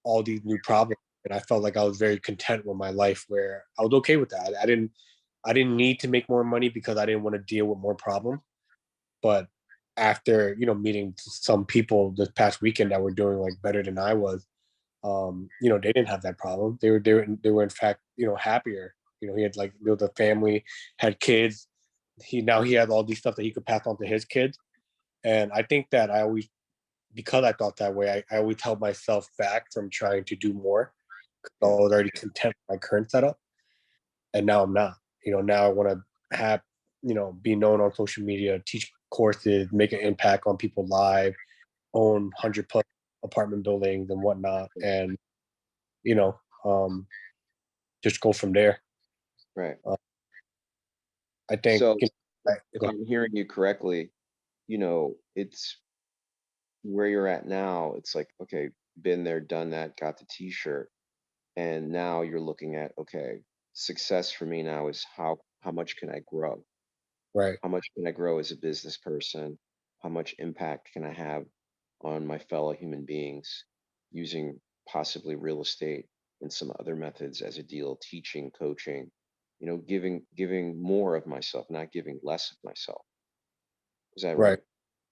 all these new problems. And I felt like I was very content with my life where I was okay with that. I didn't need to make more money because I didn't want to deal with more problems. But after, meeting some people this past weekend that were doing like better than I was, they didn't have that problem. They were in fact, happier. He had like built a family, had kids. He had all these stuff that he could pass on to his kids. And I think that because I thought that way, I always held myself back from trying to do more. I Yeah. was already content with my current setup, and now I'm not. Now I want to have, be known on social media, teach courses, make an impact on people's lives, own 100 plus apartment buildings and whatnot, and you know, um, just go from there. Right. I think So if go I'm hearing you correctly, it's where you're at now. It's like, okay, been there, done that, got the t-shirt. And now you're looking at, okay, success for me now is how much can I grow? right, How much can I grow as a business person? How much impact can I have on my fellow human beings using possibly real estate and some other methods as a deal, teaching, coaching, giving more of myself, not giving less of myself. Is that right, right?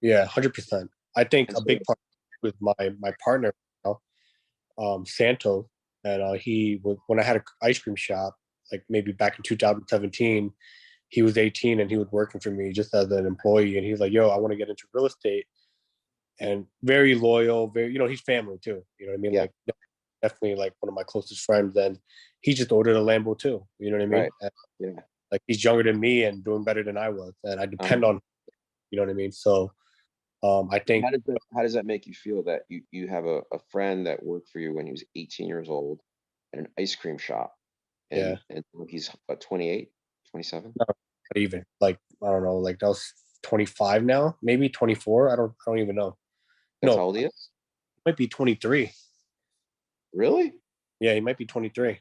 yeah, 100%. I think And a so, big part with my partner, Santo, and he was when I had an ice cream shop, like maybe back in 2017. He was 18 and he was working for me just as an employee, and he was like, "Yo, I want to get into real estate." And very loyal, very, he's family too. You know what I mean? yeah, Like definitely like one of my closest friends. And he just ordered a Lambo too. You know what I mean? right. And, Yeah. like he's younger than me and doing better than I was, and I depend Uh-huh. on. You know what I mean? So I think How does that make you feel that you have a friend that worked for you when he was 18 years old at an ice cream shop yeah, and he's 28, 27? not even like I don't know, like that was 25 now, maybe 24. I don't even know. That's No, how old he is? might be 23. Really? Yeah, he might be 23.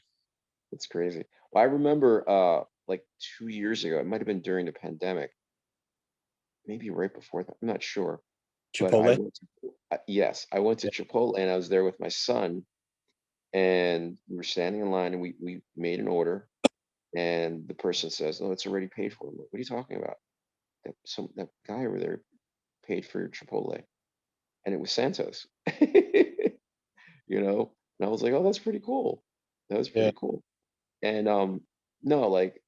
That's crazy. Well, I remember like 2 years ago, it might have been during the pandemic, maybe right before that. I'm not sure. But Chipotle. yes, I went to Yeah, Chipotle and I was there with my son and we were standing in line and we made an order and the person says, "Oh, it's already paid for." I'm like, "What are you talking about? That guy over there paid for your Chipotle." And it was Santos. And I was like, "Oh, that's pretty cool. That was yeah. pretty cool." And no, like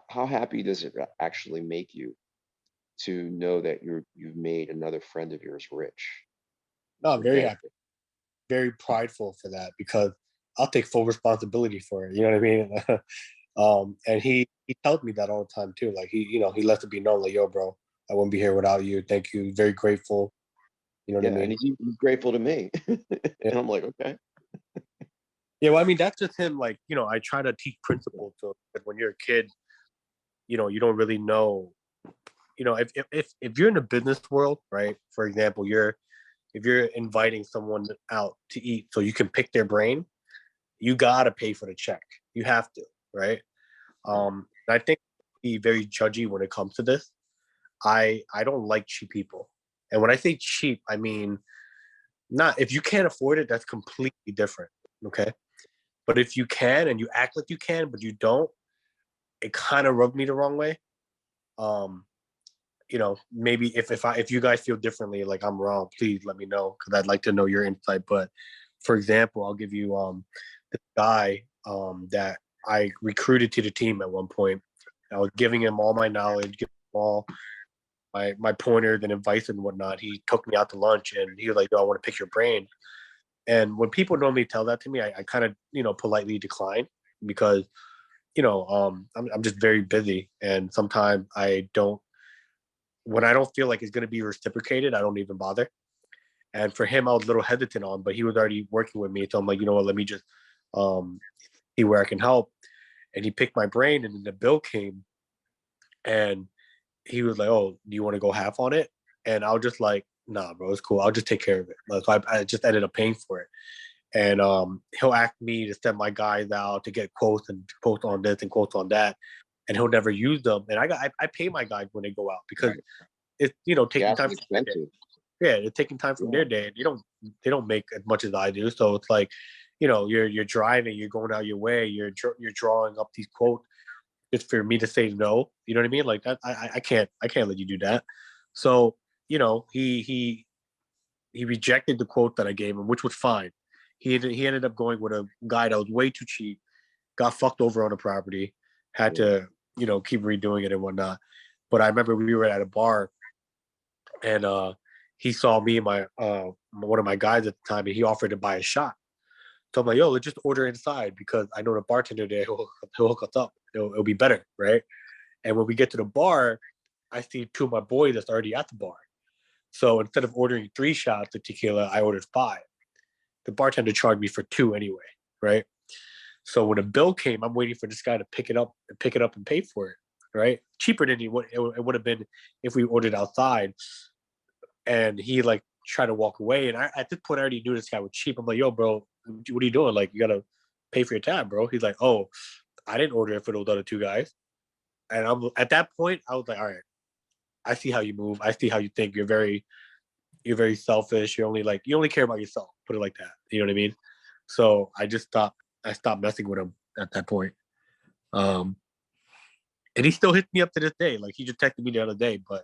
how happy does it actually make you to know that you've made another friend of yours rich No, I'm or very wealthy? happy, very prideful for that because I'll take full responsibility for it. You know what I mean? And he tells me that all the time too. Like he lets it be known, like, "Yo, bro, I wouldn't be here without you. Thank you. Very grateful." You know what I Yeah, and mean? he's grateful to me. Yeah. And I'm like, "Okay." Yeah. Well, I mean, that's just him. Like, I try to teach principles. So that when you're a kid, you don't really know. If you're in the business world, right? For example, if you're inviting someone out to eat, so you can pick their brain, you gotta pay for the check. You have to, right? Right. I think be very judgy when it comes to this. I don't like cheap people. And when I say cheap, I mean not if you can't afford it, that's completely different. Okay. But if you can and you act like you can, but you don't, it kind of rubbed me the wrong way. Um, maybe if you guys feel differently, like I'm wrong, please let me know because I'd like to know your insight. But for example, I'll give you this guy that I recruited to the team at one point. I was giving him all my knowledge, giving him all my pointers and advice and whatnot. He took me out to lunch and he was like, "Yo, I want to pick your brain." And when people normally tell that to me, I kind of politely decline because I'm just very busy and sometimes I don't when I don't feel like it's going to be reciprocated, I don't even bother. And for him, I was a little hesitant on, but he was already working with me, so I'm like, you know what, let me just um, see where I can help. And he picked my brain, and then the bill came, and he was like, "Oh, do you want to go half on it?" And I was just like, "Nah, bro, it's cool. I'll just take care of it." So I just ended up paying for it. And he'll ask me to send my guys out to get quotes and quotes on this and quotes on that, and he'll never use them. And I pay my guys when they go out because Right. it's taking Gas time is from their day. expensive. Yeah, they're taking time from Yeah. their day. They don't make as much as I do. So it's like, you're driving, you're going out your way, you're drawing up these quotes just for me to say no. You know what I mean? Like that, I can't let you do that. So he rejected the quote that I gave him, which was fine. He ended up going with a guy that was way too cheap, got fucked over on the property, had Yeah. to keep redoing it and whatnot. But I remember we were at a bar and he saw me and my one of my guys at the time, and he offered to buy a shot. So I'm like, yo, let's just order inside because I know the bartender there. He'll hook us up. It'll be better, right? And when we get to the bar, I see two of my boys that's already at the bar. So instead of ordering 3 shots of tequila, I ordered 5. The bartender charged me for 2 anyway, right? So when the bill came, I'm waiting for this guy to pick it up and pay for it, right? Cheaper than it would have been if we ordered outside. And he like tried to walk away. And at this point, I already knew this guy was cheap. I'm like, yo, bro, what are you doing? Like, you gotta pay for your tab, bro. He's like, oh, I didn't order it for those other 2 guys. And I'm at that point, I was like, all right, I see how you move. I see how you think. You're very selfish. You only care about yourself. Put it like that. You know what I mean? So I stopped messing with him at that point. And he still hits me up to this day. Like, he just texted me the other day, but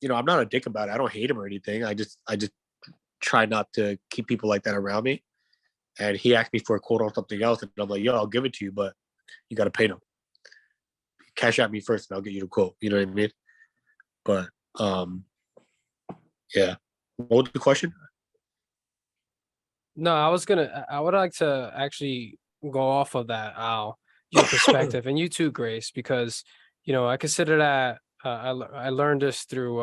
I'm not a dick about it. I don't hate him or anything. I just try not to keep people like that around me. And he asked me for a quote on something else, and I'm like, yo, I'll give it to you, but you got to pay them. Cash out me first, and I'll get you the quote. You know what I mean? But yeah. What was the question? No, I would like to actually go off of that, Al, your perspective, and you too, Grace, because I consider that I learned this through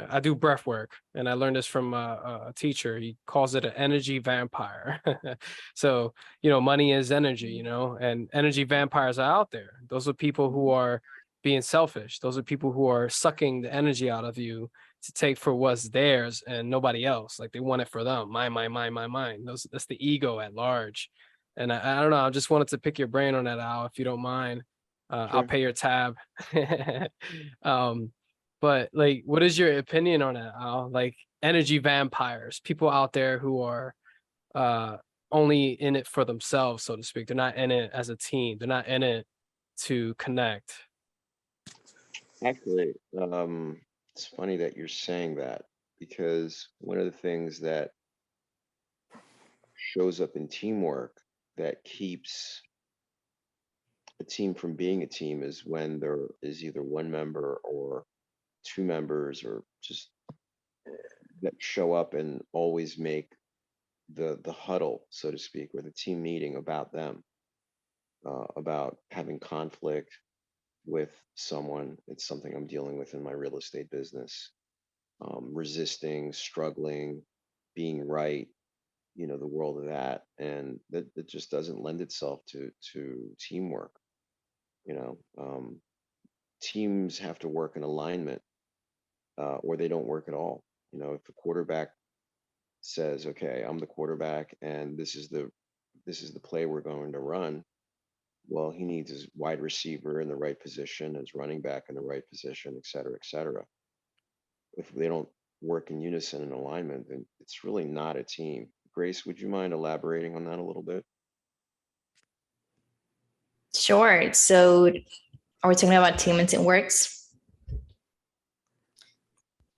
I do breath work, and I learned this from a teacher. He calls it an energy vampire. So money is energy, and energy vampires are out there. Those are people who are being selfish. Those are people who are sucking the energy out of you to take for what's theirs and nobody else. Like, they want it for them. Mine, mine, mine, mine, mine. That's the ego at large. And I don't know. I just wanted to pick your brain on that, Al, if you don't mind. I'll Sure. pay your tab. But like, what is your opinion on it, Al? Like, energy vampires, people out there who are only in it for themselves, so to speak. They're not in it as a team. They're not in it to connect. Actually, it's funny that you're saying that, because one of the things that shows up in teamwork that keeps a team from being a team is when there is either one member or 2 members, or just that show up and always make the huddle, so to speak, or the team meeting about them, about having conflict with someone. It's something I'm dealing with in my real estate business. Resisting, struggling, being right, the world of that. And that just doesn't lend itself to teamwork. You know, teams have to work in alignment, or they don't work at all. If the quarterback says, okay, I'm the quarterback and this is the play we're going to run, well, he needs his wide receiver in the right position, his running back in the right position, et cetera, et cetera. If they don't work in unison and alignment, then it's really not a team. Grace, would you mind elaborating on that a little bit? Sure. So are we talking about team and teamworks?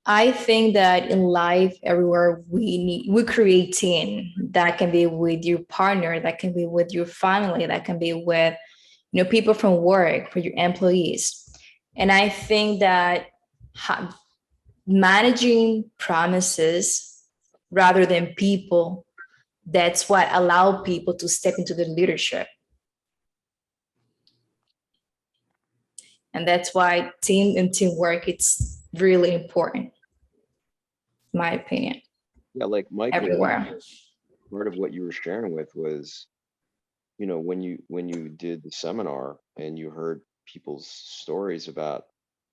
I think that in life, everywhere we create team. That can be with your partner, that can be with your family, that can be with people from work, for your employees. And I think that managing promises rather than people, that's what allow people to step into the leadership. And that's why team and teamwork, it's really important, in my opinion. Yeah, like Mike, Everywhere. part of what you were sharing with was, when you did the seminar and you heard people's stories about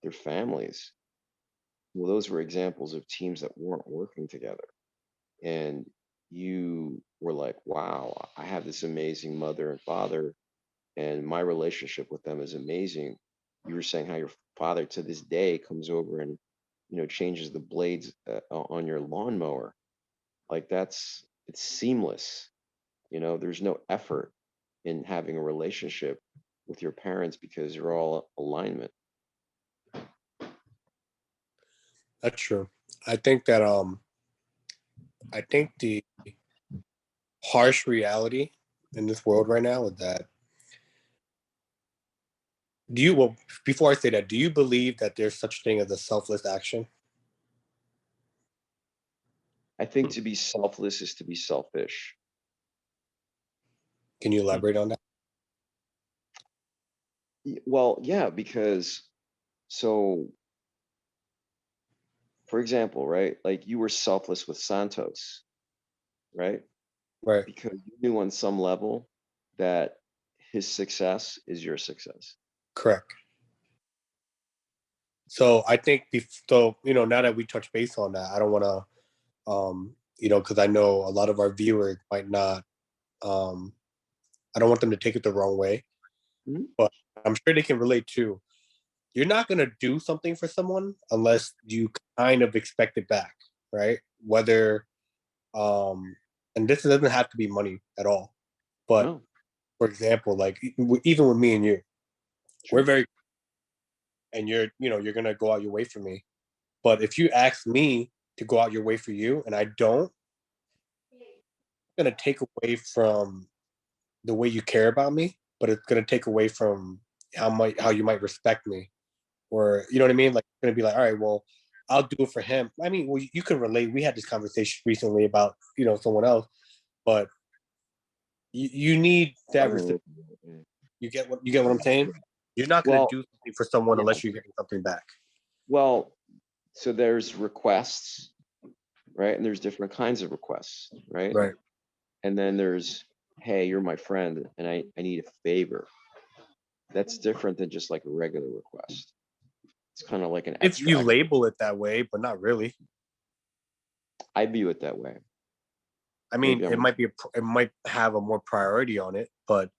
their families, well, those were examples of teams that weren't working together. And you were like, wow, I have this amazing mother and father, and my relationship with them is amazing. You were saying how your father to this day comes over and changes the blades on your lawnmower. Like, it's seamless. There's no effort in having a relationship with your parents because you're all alignment. That's true. I think that I think the harsh reality in this world right now is that before I say that, do you believe that there's such thing as a selfless action? I think to be selfless is to be selfish. Can you elaborate on that? Well, yeah, because so for example, right? Like you were selfless with Santos, right? Right. Because you knew on some level that his success is your success. Correct. So I think so, now that we touch base on that, I don't want to, because I know a lot of our viewers might not, I don't want them to take it the wrong way, Mhm. but I'm sure they can relate too. You're not going to do something for someone unless you kind of expect it back, right? Whether, um, and this doesn't have to be money at all, but No, for example, like even with me and you, we're sure. very, and you're going to go out your way for me. But if you ask me to go out your way for you and I don't, it's going to take away from the way you care about me, but it's going to take away from how you might respect me, or you know what I mean. Like it's going to be like, all right, well, I'll do it for him. I mean, well, you can relate. We had this conversation recently about someone else, but you need that Oh, you get what I'm saying. You're not going to well, do something for someone yeah. unless you're getting something back. Well, so there's requests, right? And there's different kinds of requests, right? Right. And then there's, hey, you're my friend and I need a favor. That's different than just like a regular request. It's kind of like an If you abstract. label it that way, but not really. I view it that way. I mean, Maybe I'm it might have a more priority on it, but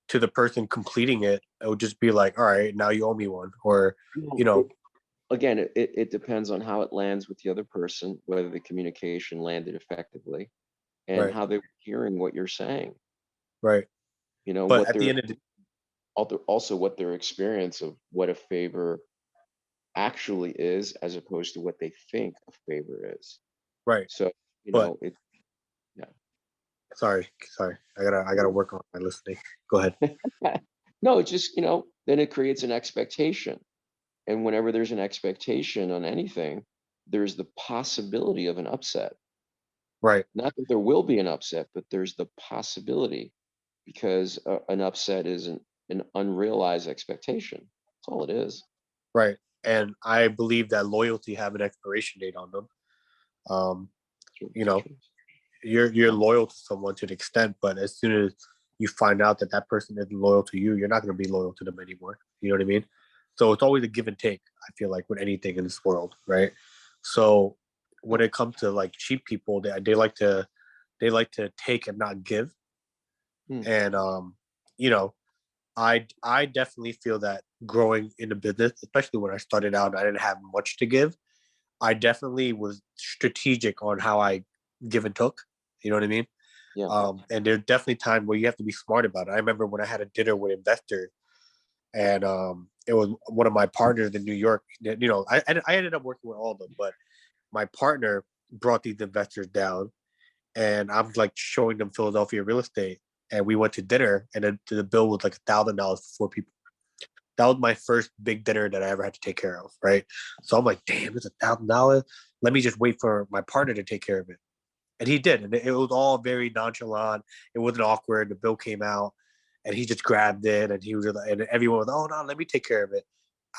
to the person completing it, it would just be like, all right, now you owe me one, or you know, again, it depends on how it lands with the other person, whether the communication landed effectively, and right, how they're hearing what you're saying. right. But What at the their end of the also what their experience of what a favor actually is, as opposed to what they think a favor is. right, So but it yeah. sorry, I gotta work on my listening. Go ahead. No, it's just then it creates an expectation, and whenever there's an expectation on anything, there's the possibility of an upset. Right, Not that there will be an upset, but there's the possibility, because an upset is an unrealized expectation. That's all it is. right. And I believe that loyalty have an expiration date on them. Um, True, you know, true. you're loyal to someone to an extent, but as soon as you find out that that person isn't loyal to you, you're not going to be loyal to them anymore. You know what I mean? So it's always a give and take. I feel like with anything in this world, right? So when it comes to like cheap people, they like to take and not give, Hmm. and you know, I definitely feel that growing in the business, especially when I started out, I didn't have much to give. I definitely was strategic on how I give and took. You know what I mean? Yeah. And there's definitely time where you have to be smart about it. I remember when I had a dinner with investors, and it was one of my partners in New York. I ended up working with all of them, but my partner brought these investors down, and I'm like showing them Philadelphia real estate, and we went to dinner, and the bill was like $1,000 for 4 people. That was my first big dinner that I ever had to take care of, right? So I'm like, damn, it's $1,000. Let me just wait for my partner to take care of it. And he did. And it was all very nonchalant. It wasn't awkward. The bill came out and he just grabbed it, and he was and everyone was, oh no, let me take care of it.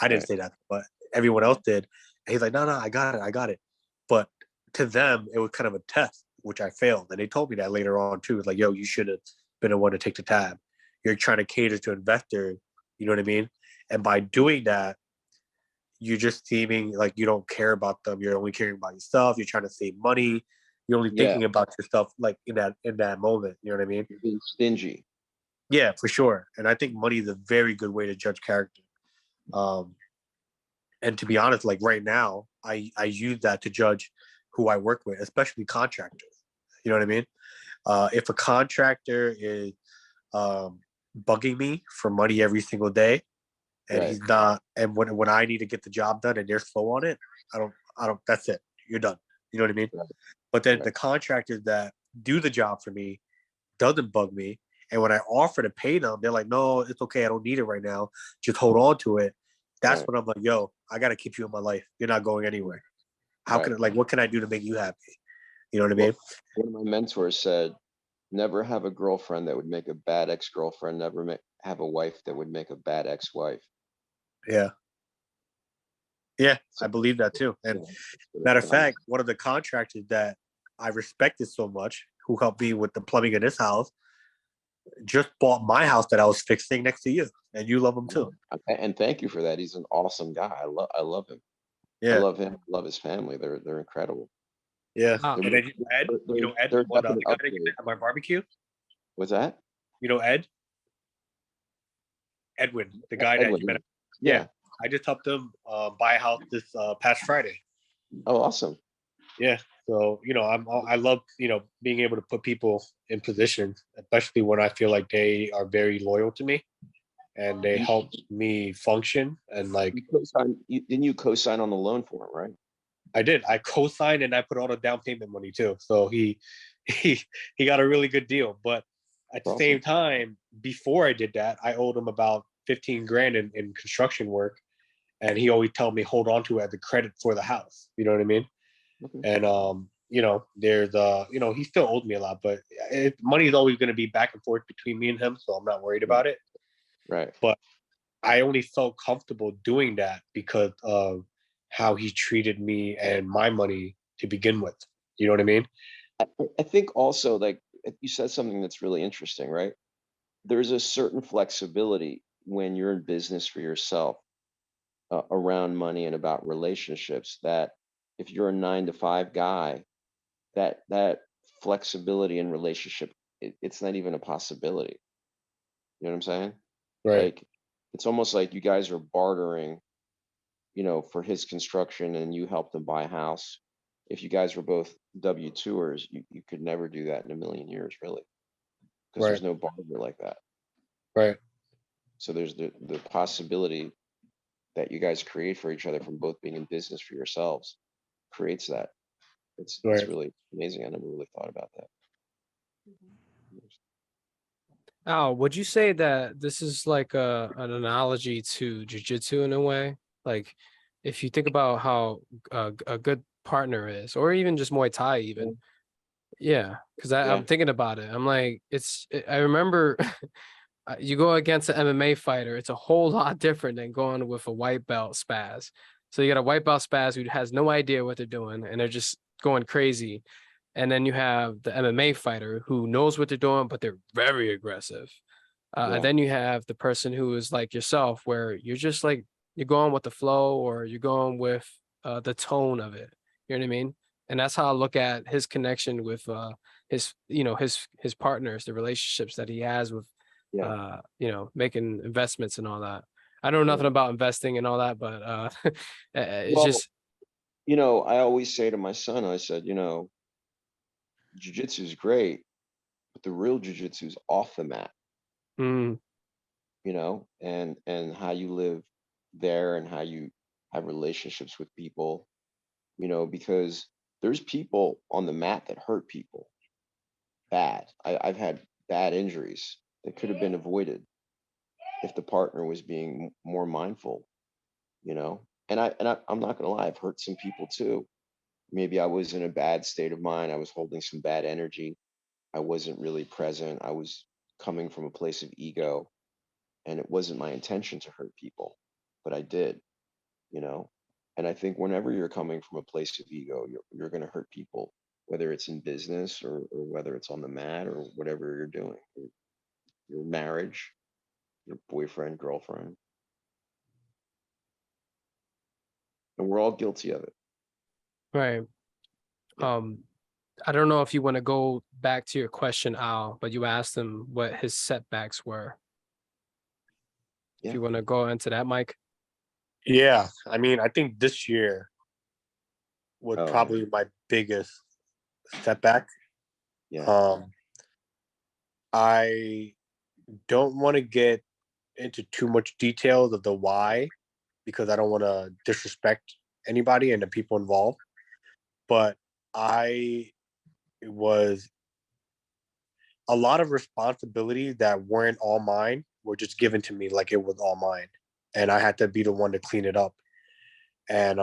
I didn't Right. say that, but everyone else did. And he's like, no, I got it. I got it. But to them, it was kind of a test, which I failed. And they told me that later on too. It's like, yo, you should have been the one to take the tab. You're trying to cater to investors. You know what I mean? And by doing that, you're just seeming like you don't care about them. You're only caring about yourself. You're trying to save money. You're only Yeah. thinking about yourself like in that moment. You know what I mean? You're being stingy. Yeah, for sure. And I think money is a very good way to judge character. Um, and to be honest, like right now, I use that to judge who I work with, especially contractors. You know what I mean? If a contractor is bugging me for money every single day, and Right. he's not, and when I need to get the job done and they're slow on it, I don't. That's it. You're done. You know what I mean? Right. But then the Right. contractors that do the job for me doesn't bug me, and when I offer to pay them, they're like, "No, it's okay. I don't need it right now. Just hold on to it." That's Right. when I'm like, "Yo, I got to keep you in my life. You're not going anywhere. How Right. can like what can I do to make you happy?" You know what I Well, mean? one of my mentors said, never have a girlfriend that would make a bad ex-girlfriend never have a wife that would make a bad ex-wife. Yeah. Yeah, So, I believe that too. And matter of fact, one of the contractors that I respected so much, who helped me with the plumbing in this house, just bought my house that I was fixing next to you, and you love him too. And thank you for that. He's an awesome guy. I love him. I Yeah, love him. I love his family. They're incredible. yeah. Wow. And then Ed, Ed, They're the other definite guy that you upgrade. met at my barbecue. What's that? Ed, Edwin, the guy that you met. Edwin. Yeah, I just helped him buy a house this past Friday. Oh, awesome. Yeah, so I love being able to put people in positions, especially when I feel like they are very loyal to me and they help me function. And like Didn't you co-sign on the loan for him, right? I did, I co-signed and I put all the down payment money too. So he got a really good deal. But at the same time, before I did that, I owed him about 15 grand in construction work, and he always told me hold on to it as a credit for the house. You know what I mean? Okay. And there's he still owed me a lot, but money is always going to be back and forth between me and him, so I'm not worried about it. Right. But I only felt comfortable doing that because of how he treated me and my money to begin with. You know what I mean? I think also, like you said something that's really interesting, right? There's a certain flexibility when you're in business for yourself around money and about relationships that if you're a 9 to 5 guy, that flexibility in relationship, it's not even a possibility. You know what I'm saying? Right. Like it's almost like you guys are bartering, for his construction and you helped him buy a house. If you guys were both W-2ers, you could never do that in a million years, really, because Right. there's no barter like that. Right. So there's the possibility that you guys create for each other from both being in business for yourselves creates that. It's really amazing. I never really thought about that. Al, would you say that this is like an analogy to jujitsu in a way? Like, if you think about how a good partner is, or even just Muay Thai, even. Yeah, because I'm thinking about it. I'm like, I remember you go against an MMA fighter, it's a whole lot different than going with a white belt spaz. So you got a white belt spaz who has no idea what they're doing and they're just going crazy. And then you have the MMA fighter who knows what they're doing, but they're very aggressive. And then you have the person who is like yourself, where you're just like, you're going with the flow or you're going with the tone of it. You know what I mean? And that's how I look at his connection with his partners, the relationships that he has with making investments and all that. I know nothing about investing and all that, but it's just I always say to my son, I said, jiu-jitsu is great, but the real jiu-jitsu is off the mat. And how you live there and how you have relationships with people, because there's people on the mat that hurt people bad. I've had bad injuries that could have been avoided if the partner was being more mindful, I'm not gonna lie, I've hurt some people too. Maybe I was in a bad state of mind. I was holding some bad energy. I wasn't really present. I was coming from a place of ego, and it wasn't my intention to hurt people, but I did, you know. And I think whenever you're coming from a place of ego, you're going to hurt people, whether it's in business or whether it's on the mat or whatever you're doing, your marriage, your boyfriend, girlfriend, and we're all guilty of it. right. I don't know if you want to go back to your question, Al, but you asked him what his setbacks were. If you want to go into that, Mike. Yeah, I mean, I think this year was probably my biggest setback. I don't want to get into too much details of the why, because I don't want to disrespect anybody and the people involved. But it was a lot of responsibilities that weren't all mine were just given to me like it was all mine. And I had to be the one to clean it up. And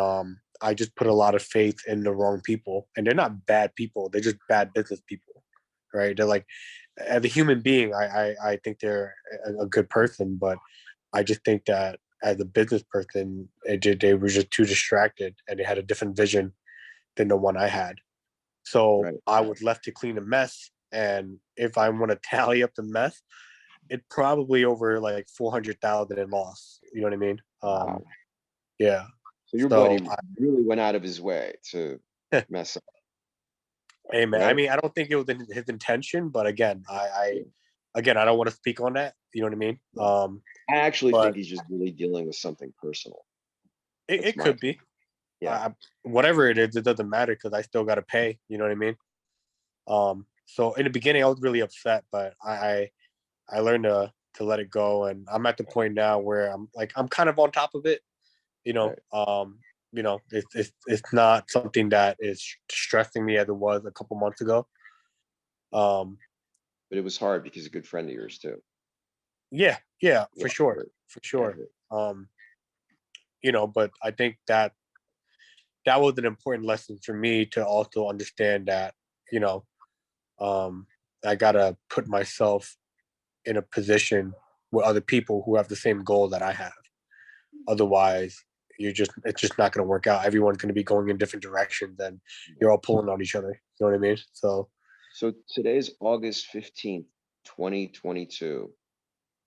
I just put a lot of faith in the wrong people. And they're not bad people. They're just bad business people, right? as a human being, I think they're a good person, but I just think that as a business person, they were just too distracted and they had a different vision than the one I had. So Right. I was left to clean a mess. And if I want to tally up the mess, it probably over like 400,000 in loss. You know what I mean? Wow. Yeah. So your So buddy really went out of his way to mess up, hey man, I right? mean, I don't think it was his intention, but again, I don't want to speak on that. You know what I mean? Yeah. I actually think But he's just really dealing with something personal. That's it my could be. yeah. Whatever it is, it doesn't matter because I still got to pay. You know what I mean? So in the beginning, I was really upset, but I learned to let it go, and I'm at the point now where I'm kind of on top of it. You know, Right. it's not something that is stressing me as it was a couple months ago. Um, But it was hard because he's a good friend of yours too. yeah, Yeah. for Yeah. sure. But I think that was an important lesson for me to also understand that, you know, um, I gotta put myself in a position with other people who have the same goal that I have. Otherwise, it's just not going to work out. Everyone's going to be going in different directions, and you're all pulling on each other. You know what I mean? So So today's August 15th, 2022.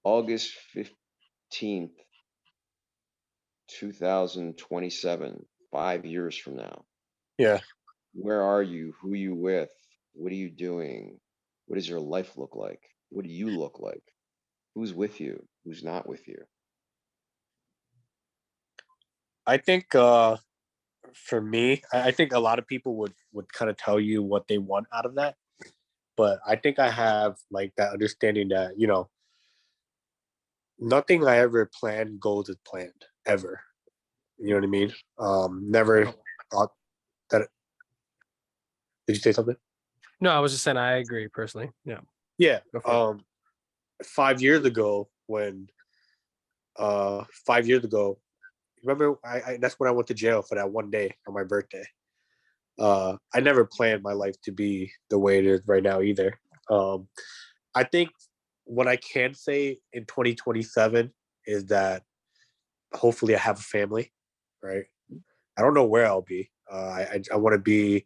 August 15th, 2027, 5 years from now. yeah, Where are you? Who are you with? What are you doing? What does your life look like? What do you look like? Who's with you? Who's not with you? I think for me, I think a lot of people would kind of tell you what they want out of that, but I think I have like that understanding that nothing I ever planned goes as planned ever. You know what I mean? Never thought that. Did you say something? No, I was just saying I agree personally. Yeah. Yeah. Go for it. 5 years ago, when 5 years ago, remember I that's when I went to jail for that one day on my birthday. I never planned my life to be the way it is right now either. I think what I can say in 2027 is that hopefully I have a family, right? I don't know where I'll be. I want to be.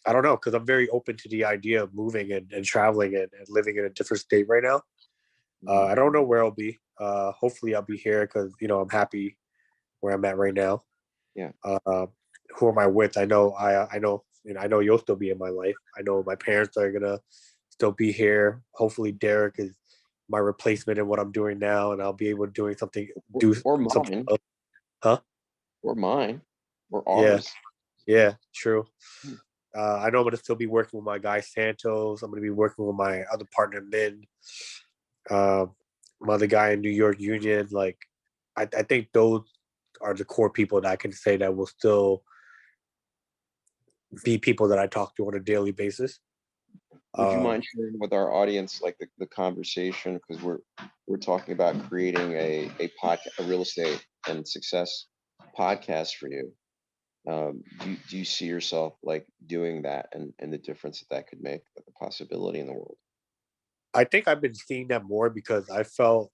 I don't know because I'm very open to the idea of moving and traveling and living in a different state right now. I don't know where I'll be. Hopefully I'll be here because I'm happy where I'm at right now. Yeah. Who am I with? I know you'll still be in my life. I know my parents are gonna still be here. Hopefully Derek is my replacement in what I'm doing now, and I'll be able to do Or something mine, else. Huh? or mine, or Yeah, ours. yeah, true. Hmm. I know I'm gonna still be working with my guy Santos. I'm gonna be working with my other partner Min, uh, my other guy in New York Union. Like, I think those are the core people that I can say that will still be people that I talk to on a daily basis. Would you Uh, mind sharing with our audience like the conversation? Because we're talking about creating a podcast, a real estate and success podcast for you. Do you see yourself like doing that and the difference that could make, like the possibility in the world? I think I've been seeing that more because I felt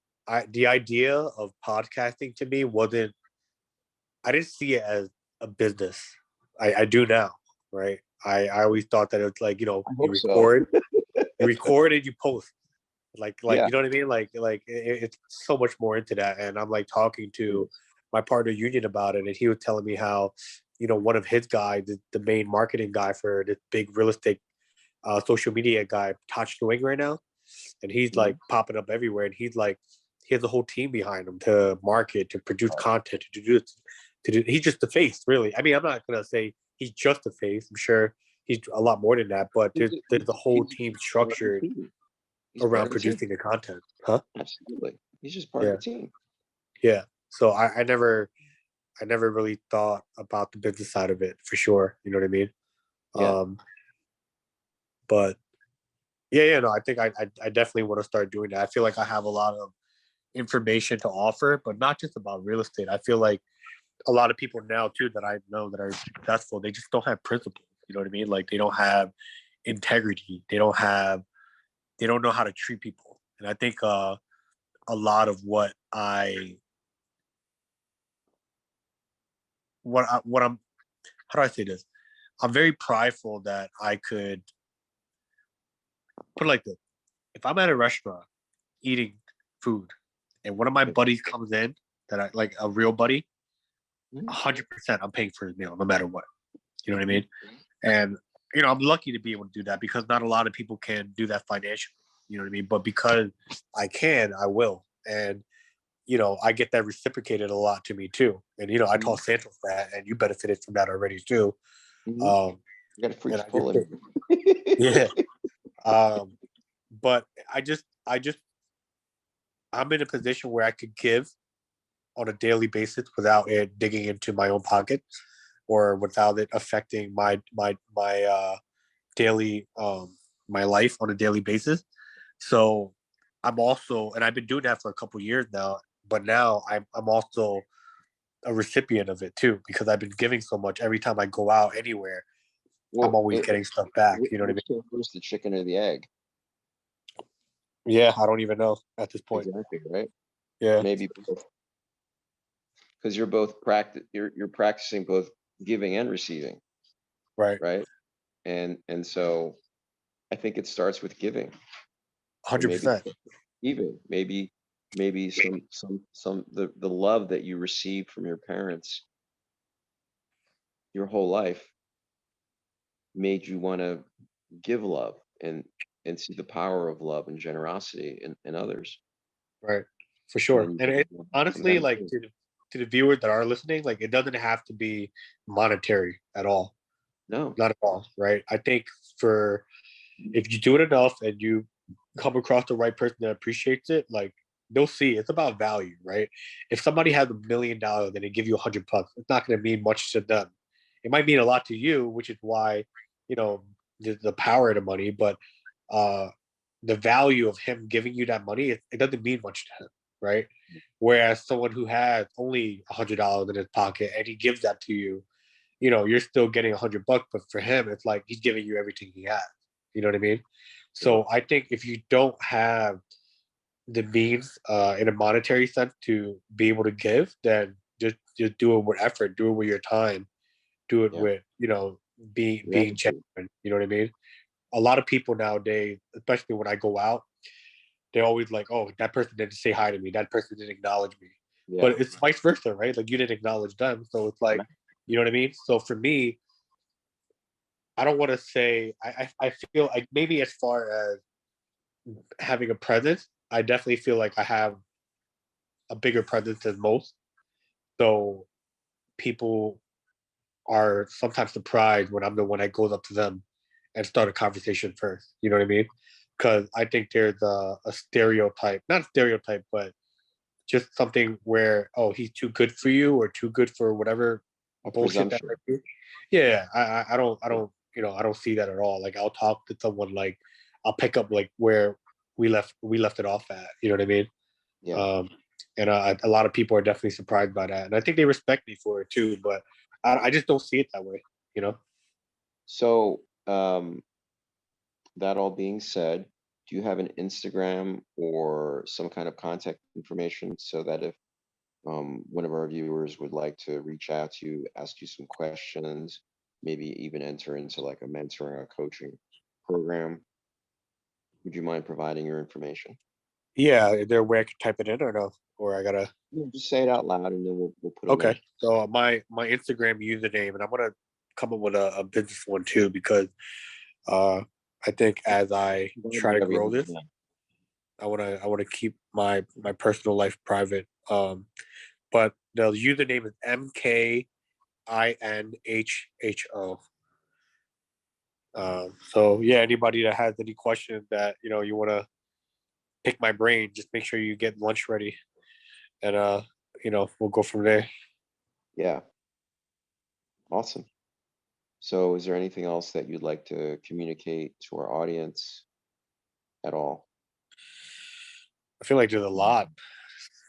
the idea of podcasting to me wasn't. I didn't see it as a business. I do now, right? I always thought that it's like I you hope so. record and you post. Like Yeah. you know what I mean? It's so much more into that. And I'm like talking to my partner Union about it, and he was telling me how one of his guys, the main marketing guy for this big real estate social media guy, Touch Doing right now, and he's like Mhm. popping up everywhere, and he's like he has a whole team behind him to market, to produce content, to do this, to do. He's just the face, really. I mean, I'm not gonna say he's just the face. I'm sure he's a lot more than that, but there's a whole He's team part of the structured team. He's part around of the team. producing the content, huh? Absolutely. He's just part of Yeah, the team. yeah. So I never really thought about the business side of it for sure. You know what I mean? Yeah. But yeah, no, I think I definitely want to start doing that. I feel like I have a lot of information to offer, but not just about real estate. I feel like a lot of people now too that I know that are successful, they just don't have principles. You know what I mean? Like they don't have integrity. They don't know how to treat people. And I think a lot of what I'm how do I say this? I'm very prideful that I could put it like this. If I'm at a restaurant eating food and one of my buddies comes in that I like, a real buddy, 100% I'm paying for his meal no matter what. You know what I mean? And I'm lucky to be able to do that because not a lot of people can do that financially. You know what I mean? But because I can, I will. And I get that reciprocated a lot to me too. And I told Santo that, and you benefited from that already too. You got a free And Chipotle. yeah. But I'm in a position where I could give on a daily basis without it digging into my own pocket or without it affecting my daily my life on a daily basis. So I'm also, and I've been doing that for a couple of years now, but now I'm also a recipient of it too because I've been giving so much. Every time I go out anywhere, I'm always getting stuff back. You know what I mean? Which came first, the chicken or the egg? Yeah, I don't even know at this point. Exactly, right? Yeah, maybe both, because you're practicing both giving and receiving, right. and so I think it starts with giving. 100%. Even maybe the love that you received from your parents your whole life made you want to give love and see the power of love and generosity in others. Right, for sure. And And it, honestly, like to the viewers that are listening, like it doesn't have to be monetary at all. No, Not at all, right? I think if you do it enough and you come across the right person that appreciates it, like they'll see it's about value, right? If somebody has $1 million and they give you $100, it's not going to mean much to them. It might mean a lot to you, which is why the power of the money, but uh the value of him giving you that money, it doesn't mean much to him, right? Whereas someone who has only $100 in his pocket and he gives that to you, you're still getting $100, but for him, it's like he's giving you everything he has. You know what I mean? So I think if you don't have the means in a monetary sense to be able to give, then just do it with effort, do it with your time, do it with being genuine. You know what I mean? A lot of people nowadays, especially when I go out, they're always like, "Oh, that person didn't say hi to me. That person didn't acknowledge me." But it's vice versa, right? Like you didn't acknowledge them, so it's like, you know what I mean? So for me, I don't want to say I feel like maybe as far as having a presence, I definitely feel like I have a bigger presence than most. So people are sometimes surprised when I'm the one that goes up to them and start a conversation first. You know what I mean? Because I think there's a stereotype, not a stereotype, but just something where, oh, he's too good for you or too good for whatever bullshit that might be. Yeah, I don't I don't see that at all. Like I'll talk to someone, like I'll pick up like where we left it off at. You know what I mean? Yeah. And a lot of people are definitely surprised by that, and I think they respect me for it too. But I just don't see it that way. You know. So that all being said, do you have an Instagram or some kind of contact information so that if one of our viewers would like to reach out to you, ask you some questions, maybe even enter into like a mentoring or coaching program, would you mind providing your information? Yeah, is there a way I can type it in or no? Or I gotta Just say it out loud and then we'll put a Okay. link. So my Instagram username, and I'm gonna come up with a business one too, because I think as I try to grow this, I wanna keep my personal life private. But the username is MKINHHO. So yeah, anybody that has any questions that you wanna pick my brain, just make sure you get lunch ready, and we'll go from there. Yeah. Awesome. So is there anything else that you'd like to communicate to our audience at all? I feel like there's a lot,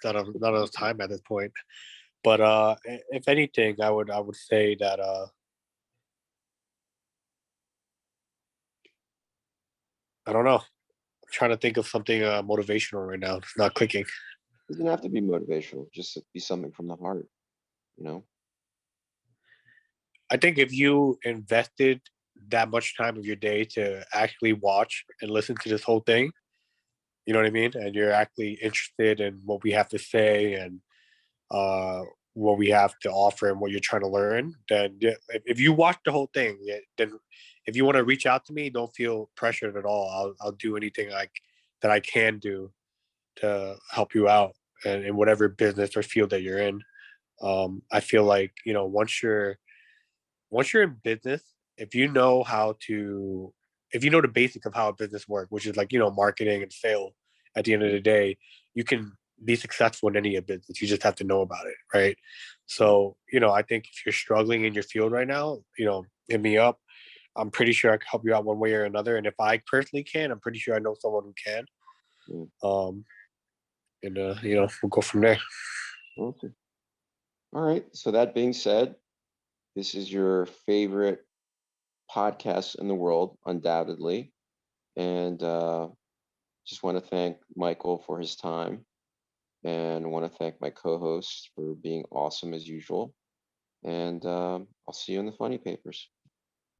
not enough time at this point. But if anything, I would say that I don't know. I'm trying to think of something motivational right now. It's not clicking. It doesn't have to be motivational, just be something from the heart, you know? I think if you invested that much time of your day to actually watch and listen to this whole thing, you know what I mean? And you're actually interested in what we have to say and uh, what we have to offer and what you're trying to learn, then if you watch the whole thing, then if you want to reach out to me, don't feel pressured at all. I'll do anything that I can do to help you out and in whatever business or field that you're in. I feel like, you know, once you're in business, if you know how to, if you know the basic of how a business works, which is like, you know, marketing and sales, at the end of the day, you can be successful in any business. You just have to know about it, right? So, you know, I think if you're struggling in your field right now, you know, hit me up. I'm pretty sure I can help you out one way or another. And if I personally can, I'm pretty sure I know someone who can. Mm, Um, and you know, we'll go from there. okay. All right. So that being said, this is your favorite podcast in the world, undoubtedly. And just want to thank Michael for his time and want to thank my co-hosts for being awesome as usual. And I'll see you in the funny papers.